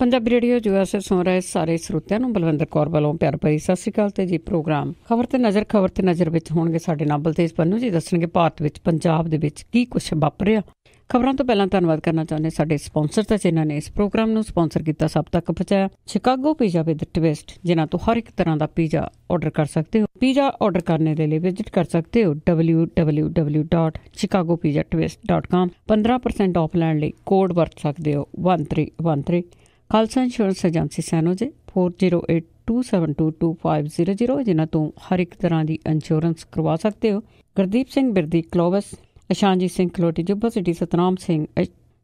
Punjabi radio USA ਸੁਣ ਰਹੇ ਸਾਰੇ ਸਰੋਤਿਆਂ ਨੂੰ ਬਲਵਿੰਦਰ ਕੌਰ ਵੱਲੋਂ ਪਿਆਰ ਭਰੀ ਸਤਿ ਸ਼੍ਰੀ ਅਕਾਲ ਤੇ ਜੀ ਪ੍ਰੋਗਰਾਮ ਖਬਰ ਤੇ ਨਜ਼ਰ ਵਿੱਚ ਹੋਣਗੇ ਸਾਡੇ ਨਾਲ ਬਲਤੇਜ ਪੰਨੂ ਜੀ ਦੱਸਣਗੇ ਭਾਰਤ ਵਿੱਚ ਪੰਜਾਬ ਦੇ ਵਿੱਚ ਕੀ ਕੁਛ ਵਾਪਰਿਆ। ਖਬਰਾਂ ਤੋਂ ਪਹਿਲਾਂ ਧੰਨਵਾਦ ਕਰਨਾ ਚਾਹੁੰਦੇ ਸਾਡੇ ਸਪਾਂਸਰ ਤੇ ਜਿਨ੍ਹਾਂ ਨੇ ਇਸ ਪ੍ਰੋਗਰਾਮ ਨੂੰ ਸਪਾਂਸਰ ਕੀਤਾ ਸਭ ਤੱਕ ਪਹੁੰਚਾਇਆ। ਸ਼ਿਕਾਗੋ ਪੀਜ਼ਾ ਵਿਦ ਟਵਿਸਟ ਜਿਨ੍ਹਾਂ ਤੋਂ ਹਰ ਇੱਕ ਤਰ੍ਹਾਂ ਦਾ ਪੀਜ਼ਾ ਆਰਡਰ ਕਰ ਸਕਦੇ ਹੋ। ਪੀਜ਼ਾ ਆਰਡਰ ਕਰਨੇ ਦੇ ਲਈ ਵਿਜ਼ਿਟ ਕਰ ਸਕਦੇ ਹੋ www.chicagopizzatwist.com। 15% ਆਫ ਲੈਣ ਲਈ ਕੋਡ ਵਰਤ ਸਕਦੇ ਹੋ 1313। ਖਾਲਸਾ ਇੰਸ਼ੋਰੈਂਸ ਏਜੰਸੀ ਸੈਨੋਜੇ 4082722500 ਜਿਨ੍ਹਾਂ ਤੋਂ ਹਰ ਇੱਕ ਤਰ੍ਹਾਂ ਦੀ ਇੰਸ਼ੋਰੈਂਸ ਕਰਵਾ ਸਕਦੇ ਹੋ। ਗੁਰਦੀਪ ਸਿੰਘ ਬਿਰਦੀ ਕਲੋਵਸ, ਇਸ਼ਾਨਜੀਤ ਸਿੰਘ ਕਲੋਟੀ ਜੁੱਬਾ ਸਿਟੀ, ਸਤਨਾਮ ਸਿੰਘ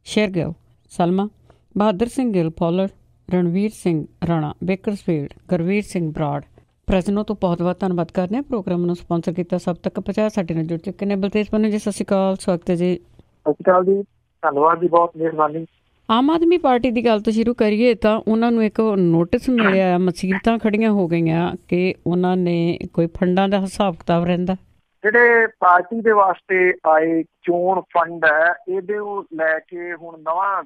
ਸ਼ੇਰਗਿਲ ਸਲਮਾ, ਬਹਾਦਰ ਸਿੰਘ ਗਿੱਲ ਪੌਲਰ, ਰਣਵੀਰ ਸਿੰਘ ਰਾਣਾ ਬੇਕਰਸਫੀਲਡ, ਗੁਰਵੀਰ ਸਿੰਘ ਬਰਾੜ ਪ੍ਰੈਜ਼ਨੋ ਤੋਂ ਬਹੁਤ ਬਹੁਤ ਧੰਨਵਾਦ ਕਰਦੇ ਹਾਂ। ਪ੍ਰੋਗਰਾਮ ਨੂੰ ਸਪਾਂਸਰ ਕੀਤਾ ਸਭ ਤੱਕ ਪਹੁੰਚਾਇਆ। ਸਾਡੇ ਨਾਲ ਜੁੜ ਚੁੱਕੇ ਨੇ ਬਲਤੇਜ ਪੰਨੂ ਜੀ। ਸਤਿ ਸ਼੍ਰੀ ਅਕਾਲ, ਸਵਾਗਤ ਹੈ ਜੀ। ਸਤਿ ਸ਼੍ਰੀ ਅਕਾਲ ਜੀ, ਧੰਨਵਾਦ ਜੀ, ਬਹੁਤ ਮਿਹਰਬਾਨੀ। ਆਮ ਆਦਮੀ ਪਾਰਟੀ ਦੀ ਗੱਲ ਤੋਂ ਸ਼ੁਰੂ ਕਰੀਏ ਤਾਂ ਉਹਨਾਂ ਨੂੰ ਇੱਕ ਨੋਟਿਸ ਮਿਲਿਆ, ਮੁਸੀਬਤਾਂ ਖੜੀਆਂ ਹੋ ਗਈਆਂ ਕਿ ਉਹਨਾਂ ਨੇ ਕੋਈ ਫੰਡਾਂ ਦਾ ਹਿਸਾਬ ਕਿਤਾਬ ਰਹਿੰਦਾ। ਜਿਹੜੇ ਪਾਰਟੀ ਦੇ ਵਾਸਤੇ ਆਏ ਚੋਣ ਫੰਡ ਹੈ, ਇਹਦੇ ਲੈ ਕੇ ਹੁਣ ਨਵਾਂ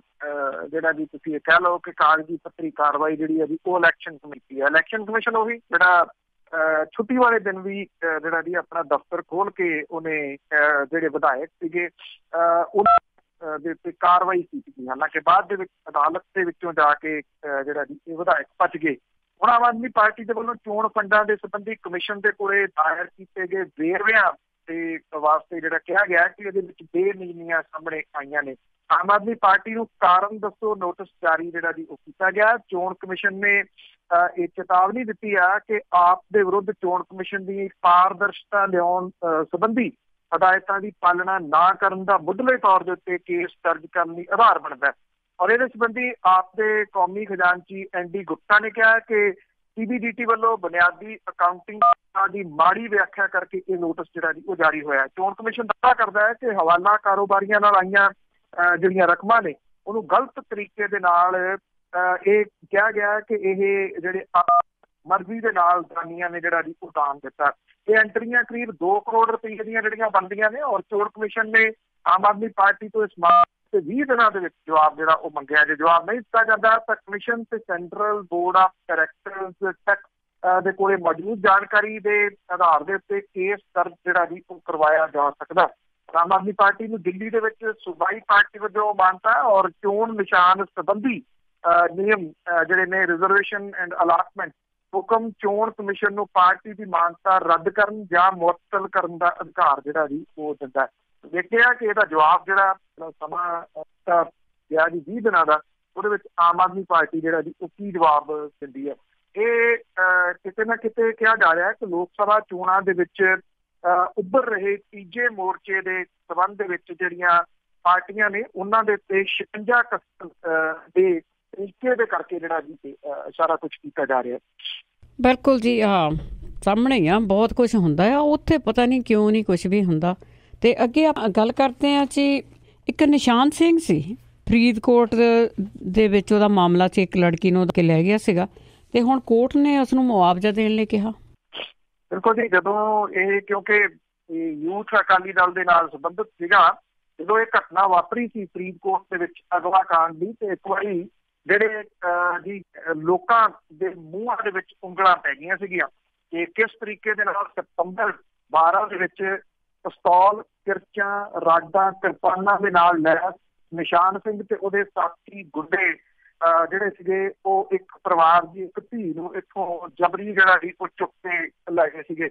ਜਿਹੜਾ ਜੀ ਤੁਸੀਂ ਕਹਿ ਲਓ ਕਿ ਕਾਗਜ਼ੀ ਪੱਤਰੀ ਕਾਰਵਾਈ ਜਿਹੜੀ ਹੈ ਜੀ ਉਹ ਇਲੈਕਸ਼ਨ ਕਮੇਟੀ ਹੈ। ਇਲੈਕਸ਼ਨ ਕਮਿਸ਼ਨ ਉਹੀ ਜਿਹੜਾ ਛੁੱਟੀ ਵਾਲੇ ਦਿਨ ਵੀ ਜਿਹੜਾ ਜੀ ਆਪਣਾ ਦਫ਼ਤਰ ਖੋਲ ਕੇ ਉਹਨੇ ਜਿਹੜੇ ਵਿਧਾਇਕ ਸੀਗੇ ਉਹਨਾਂ ਦੇ ਉੱਤੇ ਕਾਰਵਾਈ ਕੀਤੀ। ਹਾਲਾਂਕਿ ਬਾਅਦ ਦੇ ਵਿੱਚ ਅਦਾਲਤ ਦੇ ਵਿੱਚੋਂ ਜਾ ਕੇ ਜਿਹੜਾ ਜੀ ਇਹ ਵਿਧਾਇਕ ਭੱਜ ਗਏ। ਹੁਣ ਆਮ ਆਦਮੀ ਪਾਰਟੀ ਦੇ ਵੱਲੋਂ ਚੋਣ ਫੰਡਾਂ ਦੇ ਸੰਬੰਧੀ ਕਮਿਸ਼ਨ ਦੇ ਕੋਲੇ ਦਾਇਰ ਕੀਤੇ ਗਏ ਵੇਰਵਿਆਂ ਦੇ ਵਾਸਤੇ ਜਿਹੜਾ ਕਿਹਾ ਗਿਆ ਕਿ ਇਹਦੇ ਵਿੱਚ ਬੇਨਿਯਮੀਆਂ ਸਾਹਮਣੇ ਆਈਆਂ ਨੇ। ਆਮ ਆਦਮੀ ਪਾਰਟੀ ਨੂੰ ਕਾਰਨ ਦੱਸੋ ਨੋਟਿਸ ਜਾਰੀ ਜਿਹੜਾ ਜੀ ਉਹ ਕੀਤਾ ਗਿਆ। ਚੋਣ ਕਮਿਸ਼ਨ ਨੇ ਇਹ ਚੇਤਾਵਨੀ ਦਿੱਤੀ ਆ ਕਿ ਆਪ ਦੇ ਵਿਰੁੱਧ ਚੋਣ ਕਮਿਸ਼ਨ ਦੀ ਪਾਰਦਰਸ਼ਤਾ ਲਿਆਉਣ ਸੰਬੰਧੀ ਹਦਾਇਤਾਂ ਦੀ ਪਾਲਣਾ ਨਾ ਕਰਨ ਦਾ ਮੁੱਢਲੇ ਤੌਰ ਦੇ ਉੱਤੇ ਕੇਸ ਦਰਜ ਕਰਨ ਲਈ ਆਧਾਰ ਬਣਦਾ। ਔਰ ਇਹਦੇ ਸੰਬੰਧੀ ਆਪ ਦੇ ਕੌਮੀ ਖਜ਼ਾਨਚੀ ND ਗੁਪਤਾ ਨੇ ਕਿਹਾ ਕਿ CBDT ਵੱਲੋਂ ਬੁਨਿਆਦੀ ਅਕਾਊਂਟਿੰਗ ਦੀ ਮਾੜੀ ਵਿਆਖਿਆ ਕਰਕੇ ਇਹ ਨੋਟਿਸ ਜਿਹੜਾ ਜੀ ਉਹ ਜਾਰੀ ਹੋਇਆ। ਚੋਣ ਕਮਿਸ਼ਨ ਦਾਅਵਾ ਕਰਦਾ ਹੈ ਕਿ ਹਵਾਲਾ ਕਾਰੋਬਾਰੀਆਂ ਨਾਲ ਆਈਆਂ ਜਿਹੜੀਆਂ ਰਕਮਾਂ ਨੇ ਉਹਨੂੰ ਗਲਤ ਤਰੀਕੇ ਦੇ ਨਾਲ ਇਹ ਕਿਹਾ ਗਿਆ ਕਿ ਇਹ ਜਿਹੜੇ ਮਰਜ਼ੀ ਦੇ ਨਾਲ ਦਾਨੀਆਂ ਨੇ ਜਿਹੜਾ ਜੀ ਉਹ ਦਾਨ ਦਿੱਤਾ। ਇਹ ਐਂਟਰੀਆਂ ਕਰੀਬ 2 ਕਰੋੜ ਰੁਪਏ ਦੀਆਂ ਜਿਹੜੀਆਂ ਬਣਦੀਆਂ ਨੇ। ਔਰ ਚੋਣ ਕਮਿਸ਼ਨ ਨੇ ਆਮ ਆਦਮੀ ਪਾਰਟੀ ਤੋਂ ਇਸ ਮਾਮਲੇ 20 ਦਿਨਾਂ ਦੇ ਵਿੱਚ ਜਵਾਬ ਜਿਹੜਾ ਉਹ ਮੰਗਿਆ। ਜੇ ਜਵਾਬ ਨਹੀਂ ਦਿੱਤਾ ਜਾਂਦਾ ਤਾਂ ਕਮਿਸ਼ਨ ਤੇ central board of directors tax ਦੇ ਕੋਲੇ ਮੌਜੂਦ ਜਾਣਕਾਰੀ ਦੇ ਆਧਾਰ ਦੇ ਉੱਤੇ ਕੇਸ ਦਰਜ ਜਿਹੜਾ ਜੀ ਉਹ ਕਰਵਾਇਆ ਜਾ ਸਕਦਾ। ਆਮ ਆਦਮੀ ਪਾਰਟੀ ਨੂੰ ਦਿੱਲੀ ਦੇ ਵਿੱਚ ਸੂਬਾਈ ਪਾਰਟੀ ਵਜੋਂ ਮਾਨਤਾ ਔਰ ਚੋਣ ਨਿਸ਼ਾਨ ਸੰਬੰਧੀ ਨਿਯਮ ਜਿਹੜੇ ਨੇ ਰਿਜ਼ਰਵੇਸ਼ਨ ਐਂਡ ਅਲਾਟਮੈਂਟ ਹੁਕਮ ਚੋਣ ਕਮਿਸ਼ਨ ਨੂੰ ਪਾਰਟੀ ਦੀ ਮਾਨਤਾ ਰੱਦ ਕਰਨ ਜਾਂ ਮੁਅੱਤਲ ਕਰਨ ਦਾ ਅਧਿਕਾਰ ਜਿਹੜਾ ਜੀ ਉਹ ਦਿੰਦਾ। ਦੇਖਿਆ ਕਿ ਇਹਦਾ ਜਵਾਬ ਜਿਹੜਾ ਸਮਾਂ ਗਿਆ ਜੀ 20 ਦਿਨਾਂ ਦਾ, ਉਹਦੇ ਵਿੱਚ ਆਮ ਆਦਮੀ ਪਾਰਟੀ ਜਿਹੜਾ ਜੀ ਉਹ ਕੀ ਜਵਾਬ ਦਿੰਦੀ ਹੈ। ਇਹ ਕਿਤੇ ਨਾ ਕਿਤੇ ਕਿਹਾ ਜਾ ਰਿਹਾ ਹੈ ਕਿ ਲੋਕ ਸਭਾ ਚੋਣਾਂ ਦੇ ਵਿੱਚ ਉੱਭਰ ਰਹੇ ਤੀਜੇ ਮੋਰਚੇ ਦੇ ਸੰਬੰਧ ਦੇ ਵਿੱਚ ਜਿਹੜੀਆਂ ਪਾਰਟੀਆਂ ਨੇ ਉਹਨਾਂ ਦੇ ਉੱਤੇ 56 ਦੇ ਤਰੀਕੇ ਦੇ ਕਰਕੇ ਜਿਹੜਾ ਜੀ ਸਾਰਾ ਕੁਛ ਕੀਤਾ ਜਾ ਰਿਹਾ। ਬਿਲਕੁਲ ਜੀ, ਹਾਂ ਸਾਹਮਣੇ ਹੀ ਆ, ਬਹੁਤ ਕੁਛ ਹੁੰਦਾ ਆ ਉੱਥੇ, ਪਤਾ ਨਹੀਂ ਕਿਉਂ ਨਹੀਂ ਕੁਛ ਵੀ ਹੁੰਦਾ। ਤੇ ਅੱਗੇ ਗੱਲ ਕਰਦੇ ਹਾਂ ਜੀ, ਇੱਕ ਨਿਸ਼ਾਨ ਸਿੰਘ ਸੀ ਫਰੀਦਕੋਟ ਦੇ ਵਿੱਚ, ਉਹਦਾ ਮਾਮਲਾ ਸੀ, ਇੱਕ ਲੜਕੀ ਨੂੰ ਕੇ ਲੈ ਗਿਆ ਸੀਗਾ ਤੇ ਹੁਣ ਕੋਰਟ ਨੇ ਉਸ ਨੂੰ ਮੁਆਵਜ਼ਾ ਦੇਣ ਲਈ ਕਿਹਾ। ਬਿਲਕੁਲ ਜੀ, ਜਦੋਂ ਇਹ ਕਿਉਂਕਿ ਯੂਥ ਅਕਾਲੀ ਦਲ ਦੇ ਨਾਲ ਸੰਬੰਧਿਤ ਸੀਗਾ, ਜਦੋਂ ਇਹ ਘਟਨਾ ਵਾਪਰੀ ਸੀ ਫਰੀਦਕੋਟ ਦੇ ਵਿੱਚ ਅਗਵਾ ਕਾਂਡ ਦੀ, ਤੇ ਇੱਕ ਵਾਰੀ ਜਿਹੜੇ ਜੀ ਲੋਕਾਂ ਦੇ ਮੂੰਹਾਂ ਦੇ ਵਿੱਚ ਉਂਗਲਾਂ ਪੈ ਗਈਆਂ ਸੀਗੀਆਂ ਕਿ ਕਿਸ ਤਰੀਕੇ ਦੇ ਨਾਲ ਸਤੰਬਰ 12 ਦੇ ਵਿੱਚ ਪਿਸਤੌਲ, ਕਿਰਚਾਂ, ਰਾਡਾਂ, ਕਿਰਪਾਨਾਂ ਦੇ ਨਾਲ ਲੈਸ ਨਿਸ਼ਾਨ ਸਿੰਘ ਤੇ ਉਹਦੇ ਸਾਥੀ ਗੁੱਡੇ ਜਿਹੜੇ ਸੀਗੇ ਉਹ ਇੱਕ ਪਰਿਵਾਰ ਦੀ ਇੱਕ ਧੀ ਨੂੰ ਇੱਥੋਂ ਜਬਰੀ ਜਿਹੜਾ ਸੀ ਉਹ ਚੁੱਕ ਕੇ ਲੈ ਗਏ ਸੀਗੇ।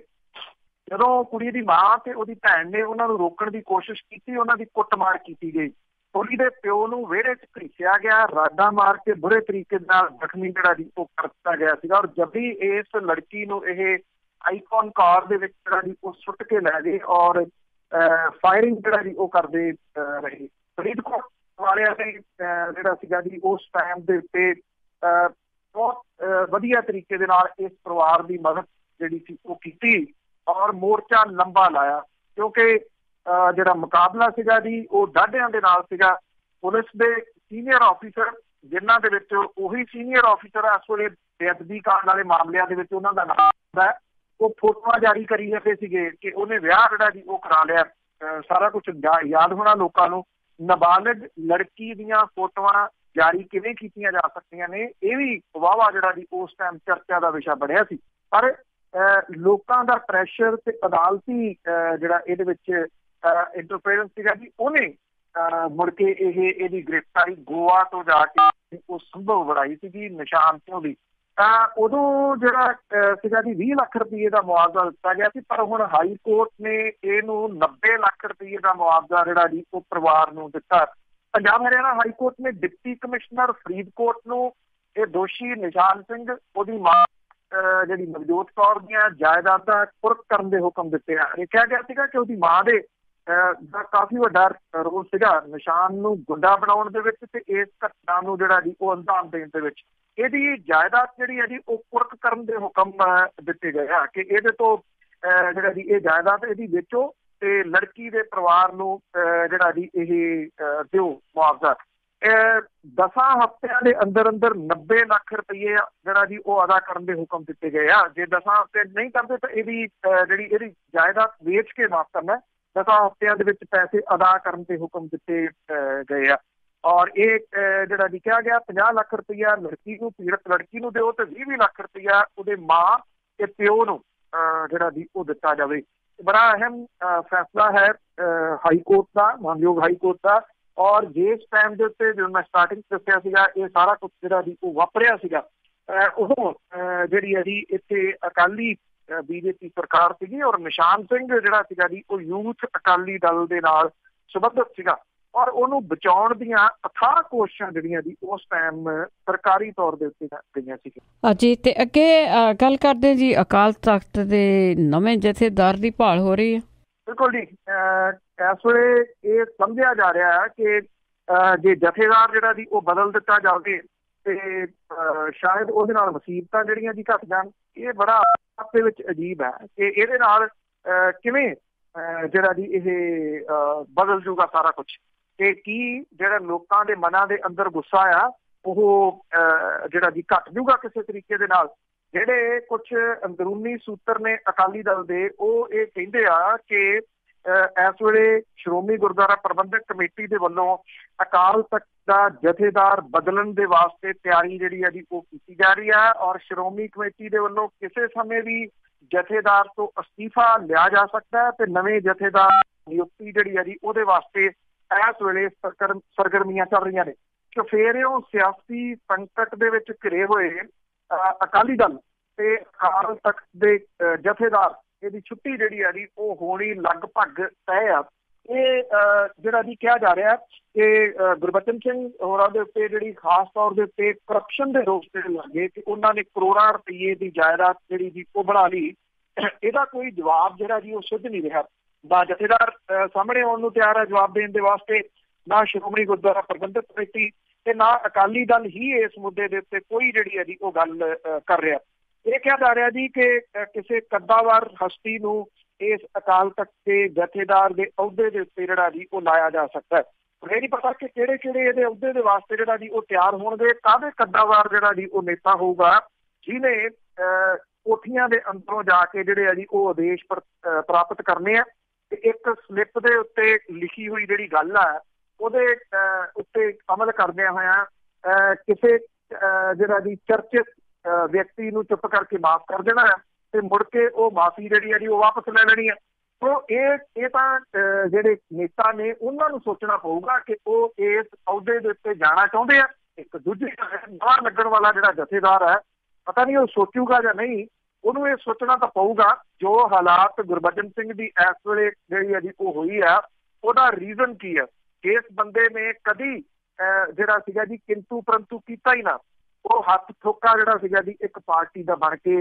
ਜਦੋਂ ਕੁੜੀ ਦੀ ਮਾਂ ਤੇ ਉਹਦੀ ਭੈਣ ਨੇ ਉਹਨਾਂ ਨੂੰ ਰੋਕਣ ਦੀ ਕੋਸ਼ਿਸ਼ ਕੀਤੀ, ਉਹਨਾਂ ਦੀ ਕੁੱਟਮਾਰ ਕੀਤੀ ਗਈ। ਕੁੜੀ ਦੇ ਪਿਓ ਨੂੰ ਵਿਹੜੇ 'ਚ ਘੜੀਸਿਆ ਗਿਆ, ਰਾਡਾਂ ਮਾਰ ਕੇ ਬੁਰੇ ਤਰੀਕੇ ਨਾਲ ਜ਼ਖਮੀ ਜਿਹੜਾ ਜੀ ਉਹ ਕਰ ਦਿੱਤਾ ਗਿਆ ਸੀਗਾ। ਔਰ ਜਬਰੀ ਇਸ ਲੜਕੀ ਨੂੰ ਇਹ ਆਈਕਨ ਕਾਰ ਦੇ ਵਿੱਚ ਜਿਹੜਾ ਜੀ ਉਹ ਸੁੱਟ ਕੇ ਲੈ ਗਏ ਔਰ ਫਾਇਰਿੰਗ ਜਿਹੜਾ ਜੀ ਉਹ ਕਰਦੇ ਰਹੇ। ਫਰੀਦਕੋਟ ਵਾਲਿਆਂ ਨੇ ਜਿਹੜਾ ਸੀਗਾ ਜੀ ਉਸ ਟਾਈਮ ਦੇ ਉੱਤੇ ਬਹੁਤ ਵਧੀਆ ਤਰੀਕੇ ਦੇ ਨਾਲ ਇਸ ਪਰਿਵਾਰ ਦੀ ਮਦਦ ਜਿਹੜੀ ਸੀ ਉਹ ਕੀਤੀ ਔਰ ਮੋਰਚਾ ਲੰਬਾ ਲਾਇਆ, ਕਿਉਂਕਿ ਜਿਹੜਾ ਮੁਕਾਬਲਾ ਸੀਗਾ ਜੀ ਉਹ ਡਾਢਿਆਂ ਦੇ ਨਾਲ ਸੀਗਾ। ਪੁਲਿਸ ਦੇ ਸੀਨੀਅਰ ਆਫਿਸਰ, ਜਿਨ੍ਹਾਂ ਦੇ ਵਿੱਚ ਉਹੀ ਸੀਨੀਅਰ ਆਫਿਸਰ ਇਸ ਵੇਲੇ ਬੇਅਦਬੀ ਕਾਂਡ ਵਾਲੇ ਮਾਮਲਿਆਂ ਦੇ ਵਿੱਚ ਉਹਨਾਂ ਦਾ ਨਾਮ ਹੁੰਦਾ ਹੈ, ਉਹ ਫੋਟੋਆਂ ਜਾਰੀ ਕਰੀ ਜਾਂਦੇ ਸੀਗੇ ਕਿ ਉਹਨੇ ਵਿਆਹ ਜਿਹੜਾ ਜੀ ਉਹ ਕਰਾ ਲਿਆ। ਸਾਰਾ ਕੁਛ ਯਾਦ ਹੋਣਾ ਲੋਕਾਂ ਨੂੰ। ਨਾਬਾਲਗ ਲੜਕੀ ਦੀਆਂ ਫੋਟੋਆਂ ਜਾਰੀ ਕਿਵੇਂ ਕੀਤੀਆਂ ਜਾ ਸਕਦੀਆਂ ਨੇ, ਇਹ ਵੀ ਵਾਹਵਾ ਜਿਹੜਾ ਜੀ ਉਸ ਟਾਈਮ ਚਰਚਾ ਦਾ ਵਿਸ਼ਾ ਬਣਿਆ ਸੀ। ਪਰ ਲੋਕਾਂ ਦਾ ਪ੍ਰੈਸ਼ਰ ਤੇ ਅਦਾਲਤੀ ਜਿਹੜਾ ਇਹਦੇ ਵਿੱਚ ਇੰਟਰਫੇਰੈਂਸ ਸੀਗਾ ਜੀ, ਉਹਨੇ ਮੁੜ ਕੇ ਇਹਦੀ ਗ੍ਰਿਫਤਾਰੀ ਗੋਆ ਤੋਂ ਜਾ ਕੇ ਉਹ ਸੰਭਵ ਬਣਾਈ ਸੀਗੀ ਨਿਸ਼ਾਨ ਸਿੰਘ ਦੀ। ਤਾਂ ਉਦੋਂ ਜਿਹੜਾ ਸੀਗਾ ਜੀ 20 ਲੱਖ ਰੁਪਏ ਦਾ ਮੁਆਵਜ਼ਾ ਦਿੱਤਾ ਗਿਆ ਸੀ, ਪਰ ਹੁਣ ਹਾਈ ਕੋਰਟ ਨੇ ਇਹਨੂੰ 90 ਲੱਖ ਰੁਪਏ ਦਾ ਮੁਆਵਜ਼ਾ ਜਿਹੜਾ ਜੀ ਉਹ ਪਰਿਵਾਰ ਨੂੰ ਦਿੱਤਾ। ਪੰਜਾਬ ਹਰਿਆਣਾ ਹਾਈ ਕੋਰਟ ਨੇ ਡਿਪਟੀ ਕਮਿਸ਼ਨਰ ਫਰੀਦਕੋਟ ਨੂੰ ਇਹ ਦੋਸ਼ੀ ਨਿਸ਼ਾਨ ਸਿੰਘ, ਉਹਦੀ ਮਾਂ ਜਿਹੜੀ ਨਵਜੋਤ ਕੌਰ ਦੀਆਂ ਜਾਇਦਾਦਾਂ ਕੁਰਕ ਕਰਨ ਦੇ ਹੁਕਮ ਦਿੱਤੇ ਆ। ਇਹ ਕਿਹਾ ਗਿਆ ਸੀਗਾ ਕਿ ਉਹਦੀ ਮਾਂ ਦੇ ਦਾ ਕਾਫੀ ਵੱਡਾ ਰੋਲ ਸੀਗਾ ਨਿਸ਼ਾਨ ਨੂੰ ਗੁੰਡਾ ਬਣਾਉਣ ਦੇ ਵਿੱਚ ਤੇ ਇਸ ਘਟਨਾ ਨੂੰ ਜਿਹੜਾ ਜੀ ਉਹ ਅੰਜਾਮ ਦੇਣ ਦੇ ਵਿੱਚ। ਇਹਦੀ ਜਾਇਦਾਦ ਜਿਹੜੀ ਹੈ ਜੀ ਉਹ ਕੁਰਕ ਕਰਨ ਦੇ ਹੁਕਮ ਦਿੱਤੇ ਗਏ ਆ ਕਿ ਇਹਦੇ ਤੋਂ ਜਿਹੜਾ ਜੀ ਇਹ ਜਾਇਦਾਦ ਇਹਦੀ ਵੇਚੋ ਤੇ ਲੜਕੀ ਦੇ ਪਰਿਵਾਰ ਨੂੰ ਜਿਹੜਾ ਜੀ ਇਹ ਦਿਓ ਮੁਆਵਜ਼ਾ। 10 ਹਫ਼ਤਿਆਂ ਦੇ ਅੰਦਰ ਅੰਦਰ 90 ਲੱਖ ਰੁਪਏ ਜਿਹੜਾ ਜੀ ਉਹ ਅਦਾ ਕਰਨ ਦੇ ਹੁਕਮ ਦਿੱਤੇ ਗਏ ਆ। ਜੇ 10 ਹਫ਼ਤੇ ਨਹੀਂ ਕਰਦੇ ਤਾਂ ਇਹਦੀ ਇਹਦੀ ਜਾਇਦਾਦ ਵੇਚ ਕੇ ਮਾਫ਼ ਕਰਨਾ। 10 ਹਫ਼ਤਿਆਂ ਦੇ ਵਿੱਚ ਪੈਸੇ ਅਦਾ ਕਰਨ ਦੇ ਹੁਕਮ ਦਿੱਤੇ ਗਏ ਆ। ਔਰ ਇਹ ਜਿਹੜਾ ਜੀ ਕਿਹਾ ਗਿਆ 50 ਲੱਖ ਰੁਪਇਆ ਲੜਕੀ ਨੂੰ, ਪੀੜਤ ਲੜਕੀ ਨੂੰ ਦਿਓ ਤੇ 20 ਲੱਖ ਰੁਪਇਆ ਉਹਦੇ ਮਾਂ ਤੇ ਪਿਓ ਨੂੰ ਜਿਹੜਾ ਜੀ ਉਹ ਦਿੱਤਾ ਜਾਵੇ। ਬੜਾ ਅਹਿਮ ਫੈਸਲਾ ਹੈ ਹਾਈ ਕੋਰਟ ਦਾ, ਮਾਨਯੋਗ ਹਾਈ ਕੋਰਟ ਦਾ। ਔਰ ਜਿਸ ਟਾਈਮ ਦੇ ਉੱਤੇ ਜਦੋਂ ਮੈਂ ਸਟਾਰਟਿੰਗ ਦੱਸਿਆ ਸੀਗਾ ਇਹ ਸਾਰਾ ਕੁਛ ਜਿਹੜਾ ਜੀ ਉਹ ਵਾਪਰਿਆ ਸੀਗਾ, ਉਹ ਜਿਹੜੀ ਹੈ ਜੀ ਇੱਥੇ ਅਕਾਲੀ ਬੀਜੇਪੀ ਸਰਕਾਰ ਸੀਗੀ ਔਰ ਨਿਸ਼ਾਨ ਸਿੰਘ ਜਿਹੜਾ ਸੀਗਾ ਜੀ ਉਹ ਯੂਥ ਅਕਾਲੀ ਦਲ ਦੇ ਨਾਲ ਸੰਬੰਧਿਤ ਸੀਗਾ ਔਰ ਉਹਨੂੰ ਬਚਾਉਣ ਦੀਆਂ ਅਥਾਹ ਕੋਸ਼ਿਸ਼ਾਂ ਜਿਹੜੀਆਂ ਜੀ ਉਸ ਟਾਈਮ ਸਰਕਾਰੀ ਤੌਰ ਦੇ ਉੱਤੇ ਗਈਆਂ ਸੀਗੀਆਂ। ਜੀ ਤੇ ਅੱਗੇ ਗੱਲ ਕਰਦੇ ਜੀ, ਅਕਾਲ ਤਖ਼ਤ ਦੇ ਨਵੇਂ ਜਥੇਦਾਰ ਦੀ ਭਾਲ ਹੋ ਰਹੀ ਹੈ। ਬਿਲਕੁਲ ਜੀ, ਇਸ ਵੇਲੇ ਇਹ ਸਮਝਿਆ ਜਾ ਰਿਹਾ ਹੈ ਕਿ ਜੇ ਜਥੇਦਾਰ ਜਿਹੜਾ ਜੀ ਉਹ ਬਦਲ ਦਿੱਤਾ ਜਾਵੇ ਤੇ ਸ਼ਾਇਦ ਉਹਦੇ ਨਾਲ ਮੁਸੀਬਤਾਂ ਜਿਹੜੀਆਂ ਜੀ ਘੱਟ ਜਾਣ। ਇਹ ਬੜਾ ਆਪੇ ਵਿੱਚ ਅਜੀਬ ਹੈ ਕਿ ਇਹਦੇ ਨਾਲ ਕਿਵੇਂ ਜਿਹੜਾ ਜੀ ਇਹ ਬਦਲ ਜੂਗਾ ਸਾਰਾ ਕੁਛ, ਤੇ ਕੀ ਜਿਹੜਾ ਲੋਕਾਂ ਦੇ ਮਨਾਂ ਦੇ ਅੰਦਰ ਗੁੱਸਾ ਆ ਉਹ ਜਿਹੜਾ ਜੀ ਘੱਟ ਜੂਗਾ ਕਿਸੇ ਤਰੀਕੇ ਦੇ ਨਾਲ। ਜਿਹੜੇ ਕੁਛ ਅੰਦਰੂਨੀ ਸੂਤਰ ਨੇ ਅਕਾਲੀ ਦਲ ਦੇ, ਉਹ ਇਹ ਕਹਿੰਦੇ ਆ ਕਿ ਇਸ ਵੇਲੇ ਸ਼੍ਰੋਮਣੀ ਗੁਰਦੁਆਰਾ ਪ੍ਰਬੰਧਕ ਕਮੇਟੀ ਦੇ ਵੱਲੋਂ ਅਕਾਲ ਤਖ਼ਤ ਦਾ ਜਥੇਦਾਰ ਬਦਲਣ ਦੇ ਵਾਸਤੇ ਤਿਆਰੀ ਜਿਹੜੀ ਹੈ ਜੀ ਉਹ ਕੀਤੀ ਜਾ ਰਹੀ ਹੈ ਔਰ ਸ਼੍ਰੋਮਣੀ ਕਮੇਟੀ ਦੇ ਵੱਲੋਂ ਕਿਸੇ ਸਮੇਂ ਵੀ ਜਥੇਦਾਰ ਤੋਂ ਅਸਤੀਫਾ ਲਿਆ ਜਾ ਸਕਦਾ ਹੈ ਤੇ ਨਵੇਂ ਜਥੇਦਾਰ ਨਿਯੁਕਤੀ ਜਿਹੜੀ ਹੈ ਜੀ ਉਹਦੇ ਵਾਸਤੇ ਇਸ ਵੇਲੇ ਸਰਗਰਮੀਆਂ ਚੱਲ ਰਹੀਆਂ ਨੇ। ਚੁਫੇਰਿਓਂ ਸਿਆਸੀ ਸੰਕਟ ਦੇ ਵਿੱਚ ਘਿਰੇ ਹੋਏ ਅਕਾਲੀ ਦਲ ਤੇ ਅਕਾਲ ਤਖ਼ਤ ਦੇ ਜਥੇਦਾਰ ਇਹਦੀ ਛੁੱਟੀ ਜਿਹੜੀ ਹੈ ਜੀ ਉਹ ਹੋਣੀ ਲਗਭਗ ਤੈਅ ਆ। ਇਹ ਜਿਹੜਾ ਜੀ ਕਿਹਾ ਜਾ ਰਿਹਾ ਕਿ ਗੁਰਬਚਨ ਸਿੰਘ ਹੋਰਾਂ ਦੇ ਉੱਤੇ ਜਿਹੜੀ ਖਾਸ ਤੌਰ ਦੇ ਉੱਤੇ ਕਰਪਸ਼ਨ ਦੇ ਰੋਸ ਜਿਹੜੇ ਲੱਗੇ ਕਿ ਉਹਨਾਂ ਨੇ ਕਰੋੜਾਂ ਰੁਪਏ ਦੀ ਜਾਇਦਾਦ ਜਿਹੜੀ ਜੀ ਉਹ ਬਣਾ ਲਈ, ਇਹਦਾ ਕੋਈ ਜਵਾਬ ਜਿਹੜਾ ਜੀ ਉਹ ਸੁੱਝ ਨਹੀਂ ਰਿਹਾ। ਨਾ ਜਥੇਦਾਰ ਸਾਹਮਣੇ ਆਉਣ ਨੂੰ ਤਿਆਰ ਹੈ ਜਵਾਬ ਦੇਣ ਦੇ ਵਾਸਤੇ, ਨਾ ਸ਼੍ਰੋਮਣੀ ਗੁਰਦੁਆਰਾ ਪ੍ਰਬੰਧਕ ਕਮੇਟੀ ਤੇ ਨਾ ਅਕਾਲੀ ਦਲ ਹੀ ਇਸ ਮੁੱਦੇ ਦੇ ਉੱਤੇ ਕੋਈ ਜਿਹੜੀ ਹੈ ਜੀ ਉਹ ਗੱਲ ਕਰ ਰਿਹਾ। ਇਹ ਕਿਹਾ ਜਾ ਰਿਹਾ ਜੀ ਕਿ ਕਿਸੇ ਕੱਦਾਵਰ ਹਸਤੀ ਨੂੰ ਇਸ ਅਕਾਲ ਤਖ਼ਤ ਦੇ ਜਥੇਦਾਰ ਦੇ ਅਹੁਦੇ ਦੇ ਉੱਤੇ ਜਿਹੜਾ ਜੀ ਉਹ ਲਾਇਆ ਜਾ ਸਕਦਾ ਹੈ। ਇਹ ਨਹੀਂ ਪਤਾ ਕਿ ਕਿਹੜੇ ਕਿਹੜੇ ਇਹਦੇ ਅਹੁਦੇ ਦੇ ਵਾਸਤੇ ਜਿਹੜਾ ਜੀ ਉਹ ਤਿਆਰ ਹੋਣਗੇ, ਕਾਹਦੇ ਕੱਦਾਵਰ ਜਿਹੜਾ ਜੀ ਉਹ ਨੇਤਾ ਹੋਊਗਾ ਜਿਹਨੇ ਕੋਠੀਆਂ ਦੇ ਅੰਦਰੋਂ ਜਾ ਕੇ ਜਿਹੜੇ ਆ ਜੀ ਉਹ ਆਦੇਸ਼ ਪ੍ਰਾਪਤ ਕਰਨੇ ਆ ਤੇ ਇੱਕ ਸਲਿੱਪ ਦੇ ਉੱਤੇ ਲਿਖੀ ਹੋਈ ਜਿਹੜੀ ਗੱਲ ਆ ਉਹਦੇ ਉੱਤੇ ਅਮਲ ਕਰਦਿਆਂ ਹੋਇਆਂ ਕਿਸੇ ਜਿਹੜਾ ਜੀ ਚਰਚਿਤ ਵਿਅਕਤੀ ਨੂੰ ਚੁੱਪ ਕਰਕੇ ਮਾਫ਼ ਕਰ ਦੇਣਾ ਹੈ ਤੇ ਮੁੜ ਕੇ ਉਹ ਮਾਫ਼ੀ ਜਿਹੜੀ ਹੈ ਜੀ ਉਹ ਵਾਪਸ ਲੈ ਲੈਣੀ ਹੈ। ਸੋ ਇਹ ਤਾਂ ਜਿਹੜੇ ਨੇਤਾ ਨੇ ਉਹਨਾਂ ਨੂੰ ਸੋਚਣਾ ਪਊਗਾ ਕਿ ਉਹ ਇਸ ਅਹੁਦੇ ਦੇ ਉੱਤੇ ਜਾਣਾ ਚਾਹੁੰਦੇ ਆ। ਇੱਕ ਦੂਜੇ ਬਾਹਰ ਲੱਗਣ ਵਾਲਾ ਜਿਹੜਾ ਜਥੇਦਾਰ ਹੈ ਪਤਾ ਨਹੀਂ ਉਹ ਸੋਚੂਗਾ ਜਾਂ ਨਹੀਂ, ਉਹਨੂੰ ਇਹ ਸੋਚਣਾ ਤਾਂ ਪਊਗਾ ਜੋ ਹਾਲਾਤ ਗੁਰਬਚਨ ਸਿੰਘ ਦੀ ਇਸ ਵੇਲੇ ਜਿਹੜੀ ਹੈ ਜੀ ਉਹ ਹੋਈ ਆ ਉਹਦਾ ਰੀਜ਼ਨ ਕੀ ਹੈ। ਇਸ ਬੰਦੇ ਨੇ ਕਦੀ ਜਿਹੜਾ ਸੀਗਾ ਜੀ ਕਿੰਤੂ ਪਰੰਤੂ ਕੀਤਾ ਹੀ ਨਾ, ਉਹ ਹੱਥ ਠੋਕਾ ਜਿਹੜਾ ਸੀਗਾ ਜੀ ਇੱਕ ਪਾਰਟੀ ਦਾ ਬਣ ਕੇ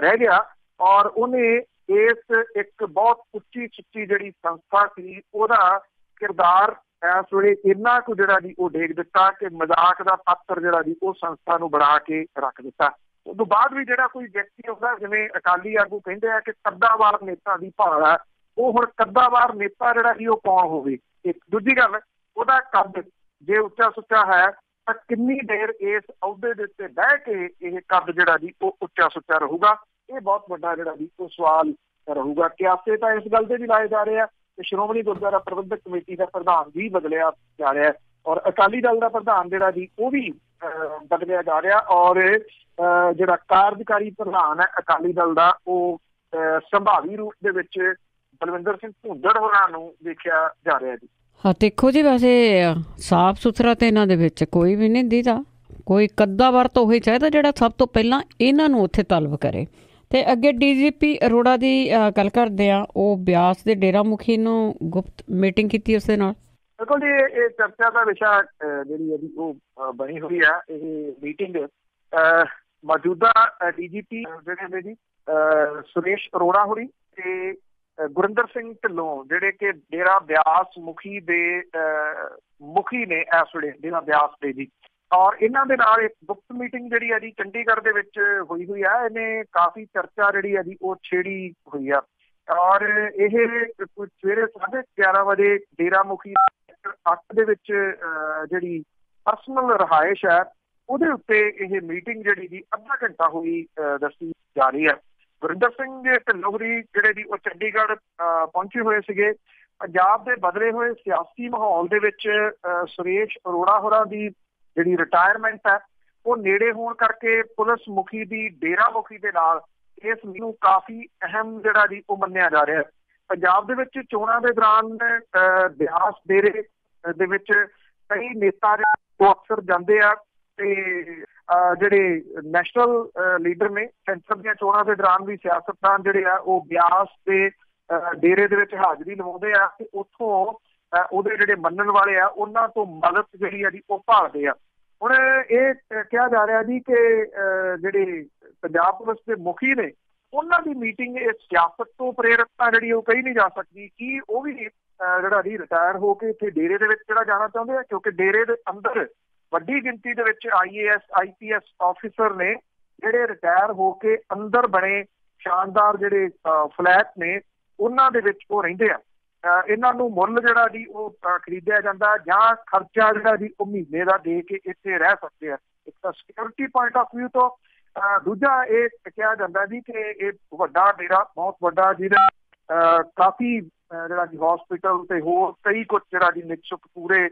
ਰਹਿ ਗਿਆ ਔਰ ਉਹਨੇ ਇਸ ਇੱਕ ਬਹੁਤ ਉੱਚੀ ਸੁੱਚੀ ਜਿਹੜੀ ਸੰਸਥਾ ਸੀ ਉਹਦਾ ਕਿਰਦਾਰ ਇਸ ਵੇਲੇ ਇੰਨਾ ਕੁ ਜਿਹੜਾ ਜੀ ਉਹ ਡੇਗ ਦਿੱਤਾ ਕਿ ਮਜ਼ਾਕ ਦਾ ਪਾਤਰ ਜਿਹੜਾ ਜੀ ਉਹ ਸੰਸਥਾ ਨੂੰ ਬਣਾ ਕੇ ਰੱਖ ਦਿੱਤਾ। ਉਦੋਂ ਬਾਅਦ ਵੀ ਜਿਹੜਾ ਕੋਈ ਵਿਅਕਤੀ ਹੁੰਦਾ, ਜਿਵੇਂ ਅਕਾਲੀ ਆਗੂ ਕਹਿੰਦੇ ਆ ਕਿ ਕੱਦਾਵਾਰ ਨੇਤਾ ਦੀ ਭਾਲ ਹੈ, ਉਹ ਹੁਣ ਕੱਦਾਵਾਰ ਨੇਤਾ ਜਿਹੜਾ ਜੀ ਉਹ ਕੌਣ ਹੋਵੇ। ਇੱਕ ਦੂਜੀ ਗੱਲ, ਉਹਦਾ ਕੱਦ ਜੇ ਉੱਚਾ ਸੁੱਚਾ ਹੈ ਤਾਂ ਕਿੰਨੀ ਦੇਰ ਇਸ ਅਹੁਦੇ ਦੇ ਉੱਤੇ ਬਹਿ ਕੇ ਇਹ ਕੱਦ ਜਿਹੜਾ ਜੀ ਉਹ ਉੱਚਾ ਸੁੱਚਾ ਰਹੂਗਾ। ਇਹ ਬਹੁਤ ਵੱਡਾ ਜਿਹੜਾ ਜੀ ਉਹ ਸਵਾਲ ਰਹੂਗਾ। ਕਿਆਸੇ ਤਾਂ ਇਸ ਗੱਲ ਦੇ ਵੀ ਲਾਏ ਜਾ ਰਹੇ ਆ ਕਿ ਸ਼੍ਰੋਮਣੀ ਗੁਰਦੁਆਰਾ ਪ੍ਰਬੰਧਕ ਕਮੇਟੀ ਦਾ ਪ੍ਰਧਾਨ ਵੀ ਬਦਲਿਆ ਜਾ ਰਿਹਾ ਹੈ ਔਰ ਅਕਾਲੀ ਦਲ ਦਾ ਪ੍ਰਧਾਨ ਜਿਹੜਾ ਜੀ ਉਹ ਵੀ ਬਦਲਿਆ ਜਾ ਰਿਹਾ, ਔਰ ਜਿਹੜਾ ਕਾਰਜਕਾਰੀ ਪ੍ਰਧਾਨ ਹੈ ਅਕਾਲੀ ਦਲ ਦਾ ਉਹ ਸੰਭਾਵੀ ਰੂਪ ਦੇ ਵਿੱਚ ਬਲਵਿੰਦਰ ਸਿੰਘ ਭੂੰਦੜ ਹੋਰਾਂ ਨੂੰ ਦੇਖਿਆ ਜਾ ਰਿਹਾ ਜੀ। ਹਾਂ ਦੇਖੋ ਜੀ, ਵੈਸੇ ਸਾਫ ਸੁਥਰਾ ਤੇ ਇਹਨਾਂ ਦੇ ਵਿੱਚ ਕੋਈ ਵੀ ਨਹੀਂ ਦੀਦਾ, ਕੋਈ ਕੱਦਾ ਵਾਰ ਤਾਂ ਉਹੀ ਚਾਹੀਦਾ ਜਿਹੜਾ ਸਭ ਤੋਂ ਪਹਿਲਾਂ ਇਹਨਾਂ ਨੂੰ ਉੱਥੇ ਤਲਬ ਕਰੇ। ਤੇ ਅੱਗੇ DGP ਅਰੋੜਾ ਦੀ ਗੱਲ ਕਰਦੇ ਆ, ਉਹ ਬਿਆਸ ਦੇ ਡੇਰਾ ਮੁਖੀ ਨੂੰ ਗੁਪਤ ਮੀਟਿੰਗ ਕੀਤੀ ਉਸ ਦੇ ਨਾਲ। ਬਿਲਕੁਲ ਜੀ, ਇਹ ਚਰਚਾ ਦਾ ਵਿਸ਼ਾ ਜਿਹੜੀ ਹੈ ਉਹ ਬਣੀ ਹੋਈ ਹੈ। ਇਹ ਮੀਟਿੰਗ ਮੌਜੂਦਾ DGP ਜਿਹੜੇ ਨੇ ਜੀ ਸੁਰੇਸ਼ ਅਰੋੜਾ ਹੋਰੀ ਤੇ ਗੁਰਿੰਦਰ ਸਿੰਘ ਢਿੱਲੋਂ, ਜਿਹੜੇ ਕਿ ਡੇਰਾ ਬਿਆਸ ਮੁਖੀ ਦੇ ਮੁਖੀ ਨੇ ਇਸ ਵੇਲੇ, ਡੇਰਾ ਬਿਆਸ ਦੇ ਜੀ, ਔਰ ਇਹਨਾਂ ਦੇ ਨਾਲ ਇੱਕ ਗੁਪਤ ਮੀਟਿੰਗ ਜਿਹੜੀ ਹੈ ਜੀ ਚੰਡੀਗੜ੍ਹ ਦੇ ਵਿੱਚ ਹੋਈ ਹੈ। ਇਹਨੇ ਕਾਫੀ ਚਰਚਾ ਜਿਹੜੀ ਹੈ ਜੀ ਉਹ ਛੇੜੀ ਹੋਈ ਆ, ਔਰ ਇਹ ਸਵੇਰੇ 11:30 ਵਜੇ ਡੇਰਾ ਮੁਖੀ 8 ਦੇ ਵਿੱਚ ਜਿਹੜੀ ਪਰਸਨਲ ਰਿਹਾਇਸ਼ ਹੈ ਉਹਦੇ ਉੱਤੇ ਇਹ ਮੀਟਿੰਗ ਜਿਹੜੀ ਜੀ ਅੱਧਾ ਘੰਟਾ ਹੋਈ ਦੱਸੀ ਜਾ ਰਹੀ ਹੈ। ਗੁਰਿੰਦਰ ਸਿੰਘ ਢਿੱਲੋਂ ਹੋਰੀ ਜਿਹੜੇ ਜੀ ਉਹ ਚੰਡੀਗੜ੍ਹ ਪਹੁੰਚੇ ਹੋਏ ਸੀਗੇ। ਪੰਜਾਬ ਦੇ ਬਦਲੇ ਹੋਏ ਸਿਆਸੀ ਮਾਹੌਲ ਦੇ ਵਿੱਚ ਸੁਰੇਸ਼ ਅਰੋੜਾ ਹੋਰਾਂ ਦੀ ਜਿਹੜੀ ਰਿਟਾਇਰਮੈਂਟ ਹੈ ਉਹ ਨੇੜੇ ਹੋਣ ਕਰਕੇ ਪੁਲਿਸ ਮੁਖੀ ਦੀ ਡੇਰਾ ਮੁਖੀ ਦੇ ਨਾਲ ਇਸ ਨੂੰ ਕਾਫੀ ਅਹਿਮ ਜਿਹੜਾ ਜੀ ਉਹ ਮੰਨਿਆ ਜਾ ਰਿਹਾ ਹੈ। ਪੰਜਾਬ ਦੇ ਵਿੱਚ ਚੋਣਾਂ ਦੇ ਦੌਰਾਨ ਬਿਆਸ ਡੇਰੇ ਦੇ ਵਿੱਚ ਕਈ ਨੇਤਾ ਉਹ ਅਕਸਰ ਜਾਂਦੇ ਆ ਤੇ ਜਿਹੜੇ ਨੈਸ਼ਨਲ ਲੀਡਰ ਨੇ ਸੈਂਟਰ ਦੀਆਂ ਚੋਣਾਂ ਦੇ ਦੌਰਾਨ ਵੀ ਸਿਆਸਤਦਾਨ ਜਿਹੜੇ ਆ ਉਹ ਬਿਆਸ ਦੇ ਡੇਰੇ ਦੇ ਵਿੱਚ ਹਾਜ਼ਰੀ ਲਵਾਉਂਦੇ ਆ ਤੇ ਉੱਥੋਂ ਉਹਦੇ ਜਿਹੜੇ ਮੰਨਣ ਵਾਲੇ ਆ ਉਹਨਾਂ ਤੋਂ ਮਦਦ ਜਿਹੜੀ ਆ ਜੀ ਉਹ ਭਾਲਦੇ ਆ। ਹੁਣ ਇਹ ਕਿਹਾ ਜਾ ਰਿਹਾ ਜੀ ਕਿ ਜਿਹੜੇ ਪੰਜਾਬ ਪੁਲਿਸ ਦੇ ਮੁਖੀ ਨੇ ਉਹਨਾਂ ਦੀ ਮੀਟਿੰਗ ਇਸ ਸਿਆਸਤ ਤੋਂ ਪ੍ਰੇਰਿਤ ਤਾਂ ਜਿਹੜੀ ਉਹ ਕਹੀ ਨਹੀਂ ਜਾ ਸਕਦੀ ਕਿ ਉਹ ਵੀ ਜਿਹੜਾ ਜੀ ਰਿਟਾਇਰ ਹੋ ਕੇ ਇੱਥੇ ਡੇਰੇ ਦੇ ਵਿੱਚ ਜਿਹੜਾ ਜਾਣਾ ਚਾਹੁੰਦੇ ਆ, ਕਿਉਂਕਿ ਡੇਰੇ ਦੇ ਅੰਦਰ ਵੱਡੀ ਗਿਣਤੀ ਦੇ ਵਿੱਚ IAS IPS ਆਫਿਸਰ ਨੇ ਜਿਹੜੇ ਰਿਟਾਇਰ ਹੋ ਕੇ ਅੰਦਰ ਬਣੇ ਸ਼ਾਨਦਾਰ ਜਿਹੜੇ ਫਲੈਟ ਨੇ ਉਹਨਾਂ ਦੇ ਵਿੱਚ ਉਹ ਰਹਿੰਦੇ ਆ। ਇਹਨਾਂ ਨੂੰ ਮੁੱਲ ਜਿਹੜਾ ਜੀ ਉਹ ਖਰੀਦਿਆ ਜਾਂਦਾ ਜਾਂ ਖਰਚਾ ਜਿਹੜਾ ਜੀ ਉਹ ਮਹੀਨੇ ਦਾ ਦੇ ਕੇ ਇੱਥੇ ਰਹਿ ਸਕਦੇ ਆ। ਇੱਕ ਤਾਂ ਸਿਕਿਉਰਿਟੀ ਪੁਆਇੰਟ ਆਫ ਵਿਊ ਤੋਂ, ਦੂਜਾ ਇਹ ਕਿਹਾ ਜਾਂਦਾ ਜੀ ਕਿ ਇਹ ਵੱਡਾ ਡੇਰਾ, ਬਹੁਤ ਵੱਡਾ ਜਿਹੜਾ ਕਾਫੀ ਜਿਹੜਾ ਜੀ ਹਸਪੀਟਲ ਤੇ ਹੋਰ ਕਈ ਕੁਝ ਜਿਹੜਾ ਜੀ ਨਿਕਸ਼ਕ ਪੂਰੇ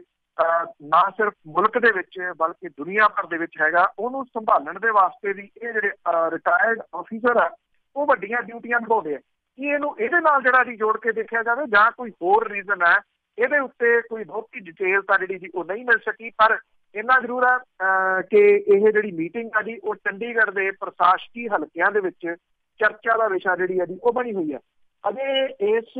ਨਾ ਸਿਰਫ ਮੁਲਕ ਦੇ ਵਿੱਚ ਬਲਕਿ ਦੁਨੀਆ ਭਰ ਦੇ ਵਿੱਚ ਹੈਗਾ, ਉਹਨੂੰ ਸੰਭਾਲਣ ਦੇ ਵਾਸਤੇ ਵੀ ਇਹ ਜਿਹੜੇ ਰਿਟਾਇਰਡ ਆਫਿਸਰ ਆ ਉਹ ਵੱਡੀਆਂ ਡਿਊਟੀਆਂ ਨਿਭਾਉਂਦੇ ਆ। ਕੀ ਇਹਨੂੰ ਇਹਦੇ ਨਾਲ ਜਿਹੜਾ ਜੀ ਜੋੜ ਕੇ ਦੇਖਿਆ ਜਾਵੇ ਜਾਂ ਕੋਈ ਹੋਰ ਰੀਜ਼ਨ ਹੈ, ਇਹਦੇ ਉੱਤੇ ਕੋਈ ਬਹੁਤੀ ਡਿਟੇਲ ਤਾਂ ਜਿਹੜੀ ਜੀ ਉਹ ਨਹੀਂ ਮਿਲ ਸਕੀ, ਪਰ ਇੰਨਾ ਜ਼ਰੂਰ ਹੈ ਕਿ ਇਹ ਜਿਹੜੀ ਮੀਟਿੰਗ ਆ ਜੀ ਉਹ ਚੰਡੀਗੜ੍ਹ ਦੇ ਪ੍ਰਸ਼ਾਸਕੀ ਹਲਕਿਆਂ ਦੇ ਵਿੱਚ ਚਰਚਾ ਦਾ ਵਿਸ਼ਾ ਜਿਹੜੀ ਹੈ ਜੀ ਉਹ ਬਣੀ ਹੋਈ ਹੈ। ਅਜੇ ਇਸ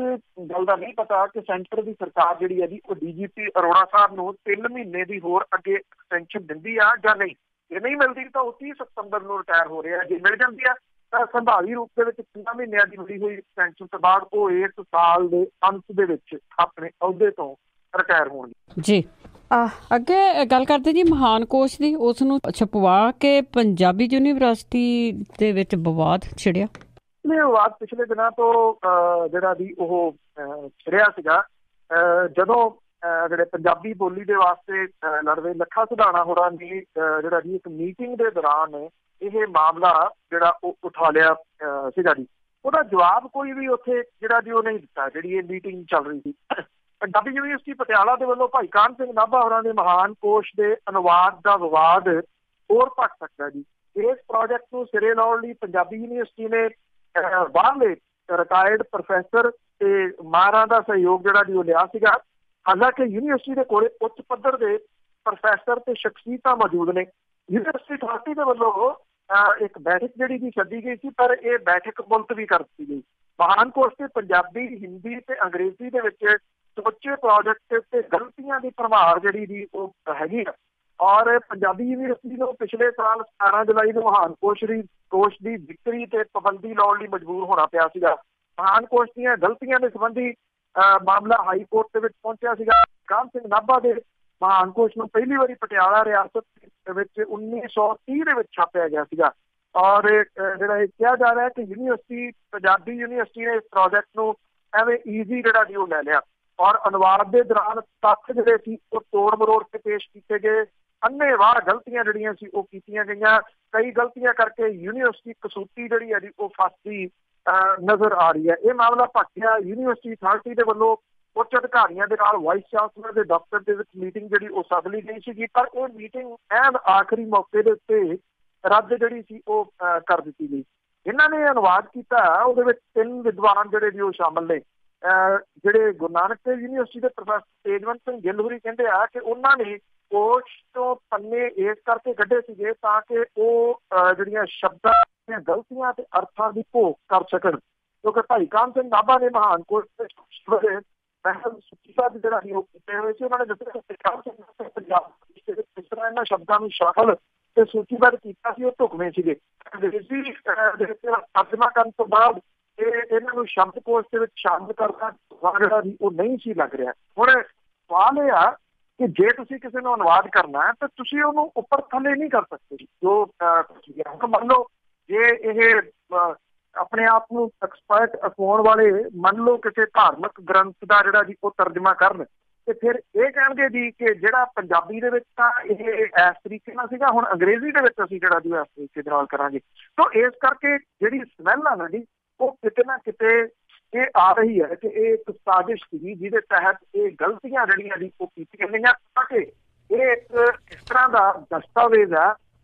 ਗੱਲ ਦਾ ਨਹੀਂ ਪਤਾ ਕਿ ਸੈਂਟਰ ਦੀ ਸਰਕਾਰ ਜਿਹੜੀ ਹੈ ਜੀ ਉਹ DGP ਅਰੋੜਾ ਸਾਹਿਬ ਨੂੰ 3 ਮਹੀਨੇ ਦੀ ਹੋਰ ਅੱਗੇ ਐਕਸਟੈਂਸ਼ਨ ਦਿੰਦੀ ਆ ਜਾਂ ਨਹੀਂ। ਜੇ ਨਹੀਂ ਮਿਲਦੀ ਤਾਂ ਉਹ 30 ਸਤੰਬਰ ਨੂੰ ਰਿਟਾਇਰ ਹੋ ਰਿਹਾ। ਜੇ ਮਿਲ ਜਾਂਦੀ ਆ ਤਾਂ ਸੰਭਾਵੀ ਰੂਪ ਦੇ ਵਿੱਚ 3 ਮਹੀਨਿਆਂ ਦੀ ਮਿਲੀ ਹੋਈ ਐਕਸਟੈਂਸ਼ਨ ਤੋਂ ਬਾਅਦ ਉਹ ਇਸ ਸਾਲ ਦੇ ਅੰਤ ਦੇ ਵਿੱਚ ਆਪਣੇ ਅਹੁਦੇ ਤੋਂ ਰਿਟਾਇਰ ਹੋਣਗੇ ਜੀ। ਅੱਗੇ ਗੱਲ ਕਰਦੇ ਜੀ ਮਹਾਨ ਕੋਸ਼ ਦੀ, ਉਸ ਨੂੰ ਛਪਵਾ ਕੇ ਪੰਜਾਬੀ ਯੂਨੀਵਰਸਿਟੀ ਦੇ ਵਿੱਚ ਵਿਵਾਦ ਛਿੜਿਆ। ਇਹ ਵਿਵਾਦ ਪਿਛਲੇ ਦਿਨਾਂ ਤੋਂ ਜਿਹੜਾ ਵੀ ਉਹ ਛਿੜਿਆ ਸੀਗਾ ਜਦੋਂ ਜਿਹੜੇ ਪੰਜਾਬੀ ਬੋਲੀ ਦੇ ਵਾਸਤੇ ਲੜ ਰਹੇ ਲੱਖਾ ਸਿਧਾਣਾ ਹੋਰਾਂ ਦੀ ਜਿਹੜਾ ਜੀ ਇੱਕ ਮੀਟਿੰਗ ਦੇ ਦੌਰਾਨ ਇਹ ਮਾਮਲਾ ਜਿਹੜਾ ਉਹ ਉਠਾ ਲਿਆ ਸੀਗਾ ਜੀ। ਉਹਦਾ ਜਵਾਬ ਕੋਈ ਵੀ ਉੱਥੇ ਜਿਹੜਾ ਜੀ ਉਹ ਨਹੀਂ ਦਿੱਤਾ ਜਿਹੜੀ ਇਹ ਮੀਟਿੰਗ ਚੱਲ ਰਹੀ ਸੀ। ਪੰਜਾਬੀ ਯੂਨੀਵਰਸਿਟੀ ਪਟਿਆਲਾ ਦੇ ਵੱਲੋਂ ਭਾਈ ਕਾਹਨ ਸਿੰਘ ਨਾਭਾ ਹੋਰਾਂ ਦੇ ਮਹਾਨ ਕੋਸ਼ ਦੇ ਅਨੁਵਾਦ ਦਾ ਵਿਵਾਦ ਹੋਰ ਭਖ ਸਕਦਾ ਜੀ। ਇਸ ਪ੍ਰੋਜੈਕਟ ਨੂੰ ਸਿਰੇ ਲਾਉਣ ਲਈ ਪੰਜਾਬੀ ਯੂਨੀਵਰਸਿਟੀ ਨੇ ਬਾਹਰਲੇ ਰਿਟਾਇਰਡ ਪ੍ਰੋਫੈਸਰ ਤੇ ਮਾਹਰਾਂ ਦਾ ਸਹਿਯੋਗ ਜਿਹੜਾ ਜੀ ਉਹ ਲਿਆ ਸੀਗਾ। ਹਾਲਾਂਕਿ ਯੂਨੀਵਰਸਿਟੀ ਦੇ ਕੋਲੇ ਉੱਚ ਪੱਧਰ ਦੇ ਪ੍ਰੋਫੈਸਰ ਤੇ ਸ਼ਖਸੀਅਤਾਂ ਮੌਜੂਦ ਨੇ। ਯੂਨੀਵਰਸਿਟੀ ਅਥਾਰਟੀ ਦੇ ਵੱਲੋਂ ਇੱਕ ਬੈਠਕ ਜਿਹੜੀ ਜੀ ਸੱਦੀ ਗਈ ਸੀ, ਪਰ ਇਹ ਬੈਠਕ ਮੁਲਤਵੀ ਕਰ ਦਿੱਤੀ ਗਈ। ਮਹਾਨ ਕੋਸ਼ ਤੇ ਪੰਜਾਬੀ, ਹਿੰਦੀ ਤੇ ਅੰਗਰੇਜ਼ੀ ਦੇ ਵਿੱਚ ਸਮੁੱਚੇ ਪ੍ਰੋਜੈਕਟ ਤੇ ਗਲਤੀਆਂ ਦੀ ਭਰਮਾਰ ਜਿਹੜੀ ਜੀ ਉਹ ਹੈਗੀ ਆ, ਔਰ ਪੰਜਾਬੀ ਯੂਨੀਵਰਸਿਟੀ ਨੂੰ ਪਿਛਲੇ ਸਾਲ 17 ਜੁਲਾਈ ਨੂੰ ਮਹਾਨ ਕੋਸ਼ ਦੀ ਵਿਕਰੀ ਤੇ ਪਾਬੰਦੀ ਲਾਉਣ ਲਈ ਮਜਬੂਰ ਹੋਣਾ ਪਿਆ ਸੀਗਾ। ਮਹਾਨ ਕੋਸ਼ ਦੀਆਂ ਗਲਤੀਆਂ ਦੇ ਸੰਬੰਧੀ ਮਾਮਲਾ ਹਾਈ ਕੋਰਟ ਦੇ ਵਿੱਚ ਪਹੁੰਚਿਆ ਸੀਗਾ। ਕਾਹਨ ਸਿੰਘ ਨਾਭਾ ਦੇ ਮਹਾਨ ਕੋਸ਼ ਨੂੰ ਪਹਿਲੀ ਵਾਰੀ ਪਟਿਆਲਾ ਰਿਆਸਤ ਵਿੱਚ 1930 ਦੇ ਵਿੱਚ ਛਾਪਿਆ ਗਿਆ ਸੀਗਾ, ਔਰ ਜਿਹੜਾ ਇਹ ਕਿਹਾ ਜਾ ਰਿਹਾ ਕਿ ਯੂਨੀਵਰਸਿਟੀ, ਪੰਜਾਬੀ ਯੂਨੀਵਰਸਿਟੀ ਨੇ ਇਸ ਪ੍ਰੋਜੈਕਟ ਨੂੰ ਐਵੇਂ ਈਜ਼ੀ ਜਿਹੜਾ ਜੀ ਉਹ ਲੈ ਲਿਆ, ਔਰ ਅਨੁਵਾਦ ਦੇ ਦੌਰਾਨ ਤੱਥ ਜਿਹੜੇ ਸੀ ਉਹ ਤੋੜ ਮਰੋੜ ਕੇ ਪੇਸ਼ ਕੀਤੇ ਗਏ। ਅੰਨ੍ਹੇਵਾਹ ਗਲਤੀਆਂ ਜਿਹੜੀਆਂ ਸੀ ਉਹ ਕੀਤੀਆਂ ਗਈਆਂ। ਕਈ ਗਲਤੀਆਂ ਕਰਕੇ ਯੂਨੀਵਰਸਿਟੀ ਕਸੂਤੀ ਜਿਹੜੀ ਹੈ ਜੀ ਉਹ ਫਸਦੀ ਨਜ਼ਰ ਆ ਰਹੀ ਹੈ। ਇਹ ਮਾਮਲਾ ਭਖਿਆ ਯੂਨੀਵਰਸਿਟੀ ਅਥਾਰਟੀ ਦੇ ਵੱਲੋਂ ਉੱਚ ਅਧਿਕਾਰੀਆਂ ਦੇ ਨਾਲ ਵਾਈਸ ਚਾਂਸਲਰ ਦੇ ਦਫ਼ਤਰ ਦੇ ਵਿੱਚ ਮੀਟਿੰਗ ਜਿਹੜੀ ਉਹ ਸੱਦ ਲਈ ਗਈ ਸੀਗੀ, ਪਰ ਇਹ ਮੀਟਿੰਗ ਐਨ ਆਖਰੀ ਮੌਕੇ ਦੇ ਉੱਤੇ ਰੱਦ ਜਿਹੜੀ ਸੀ ਉਹ ਕਰ ਦਿੱਤੀ ਗਈ। ਇਹਨਾਂ ਨੇ ਅਨੁਵਾਦ ਕੀਤਾ, ਉਹਦੇ ਵਿੱਚ 3 ਵਿਦਵਾਨ ਜਿਹੜੇ ਵੀ ਉਹ ਸ਼ਾਮਲ ਨੇ। ਜਿਹੜੇ ਗੁਰੂ ਨਾਨਕ ਦੇਵ ਯੂਨੀਵਰਸਿਟੀ ਦੇ ਪ੍ਰੋਫੈਸਰ ਤੇਜਵੰਤ ਸਿੰਘ ਗਿੱਲ ਹੋਰੀ ਕਹਿੰਦੇ ਆ ਕਿ ਉਹਨਾਂ ਨੇ ਕੋਸ਼ ਤੋਂ ਪੰਨੇ ਇਸ ਕਰਕੇ ਕੱਢੇ ਸੀਗੇ ਤਾਂ ਕਿ ਉਹ ਜਿਹੜੀਆਂ ਸ਼ਬਦਾਂ ਦੀਆਂ ਗਲਤੀਆਂ ਤੇ ਅਰਥਾਂ ਦੀ ਘੋਖ ਕਰ ਸਕਣ, ਕਿਉਂਕਿ ਭਾਈ ਕਾਹਨ ਸਿੰਘ ਨਾਭਾ ਨੇ ਮਹਾਨ ਕੋਸ਼ ਸੂਚੀਬੱਧ ਜਿਹੜਾ ਸੀ ਉਹ ਕੀਤੇ ਹੋਏ ਸੀ। ਉਹਨਾਂ ਨੇ ਦੱਸਿਆ ਪੰਜਾਬ ਇਸ ਤਰ੍ਹਾਂ ਇਹਨਾਂ ਸ਼ਬਦਾਂ ਨੂੰ ਸ਼ਾਮਲ ਤੇ ਸੂਚੀਬੱਧ ਕੀਤਾ ਸੀ, ਉਹ ਢੁਕਵੇਂ ਸੀਗੇ। ਅੰਗਰੇਜ਼ੀ ਤਰਜਮਾ ਕਰਨ ਤੋਂ ਬਾਅਦ ਇਹਨਾਂ ਨੂੰ ਸ਼ਬਦਕੋਸ਼ ਦੇ ਵਿੱਚ ਸ਼ਾਮਲ ਕਰਨਾ ਜਿਹੜਾ ਵੀ ਉਹ ਨਹੀਂ ਸੀ ਲੱਗ ਰਿਹਾ। ਹੁਣ ਸਵਾਲ ਇਹ ਆ ਕਿ ਜੇ ਤੁਸੀਂ ਕਿਸੇ ਨੂੰ ਅਨੁਵਾਦ ਕਰਨਾ ਹੈ ਤਾਂ ਤੁਸੀਂ ਉਹਨੂੰ ਉੱਪਰ ਥੱਲੇ ਨਹੀਂ ਕਰ ਸਕਦੇ। ਜੋ ਮੰਨ ਲਓ ਜੇ ਇਹ ਆਪਣੇ ਆਪ ਨੂੰ ਐਕਸਪਰਟ ਅਖਵਾਉਣ ਵਾਲੇ ਮੰਨ ਲਓ ਕਿਸੇ ਧਾਰਮਿਕ ਗ੍ਰੰਥ ਦਾ ਜਿਹੜਾ ਜੀ ਉਹ ਤਰਜਮਾ ਕਰਨ ਤੇ ਫਿਰ ਇਹ ਕਹਿਣਗੇ ਜੀ ਕਿ ਜਿਹੜਾ ਪੰਜਾਬੀ ਦੇ ਵਿੱਚ ਤਾਂ ਇਹ ਇਸ ਤਰੀਕੇ ਨਾਲ ਸੀਗਾ, ਹੁਣ ਅੰਗਰੇਜ਼ੀ ਦੇ ਵਿੱਚ ਅਸੀਂ ਜਿਹੜਾ ਜੀ ਇਸ ਤਰੀਕੇ ਦੇ ਨਾਲ ਕਰਾਂਗੇ। ਤਾਂ ਇਸ ਕਰਕੇ ਜਿਹੜੀ ਸਮੈਲ ਆ ਨਾ ਜੀ ਉਹ ਕਿਤੇ ਨਾ ਕਿਤੇ ਇਹ ਆ ਰਹੀ ਹੈ ਕਿ ਇਹ ਇੱਕ ਸਾਜ਼ਿਸ਼ ਸੀਗੀ ਜਿਹਦੇ ਤਹਿਤ ਇਹ ਗਲਤੀਆਂ ਜਿਹੜੀਆਂ ਜੀ ਉਹ ਕੀਤੀਆਂ ਗਈਆਂ ਤਾਂ ਕਿ ਇਹ ਇੱਕ ਇਸ ਤਰ੍ਹਾਂ ਦਾ ਦਸਤਾਵੇਜ਼ ਆ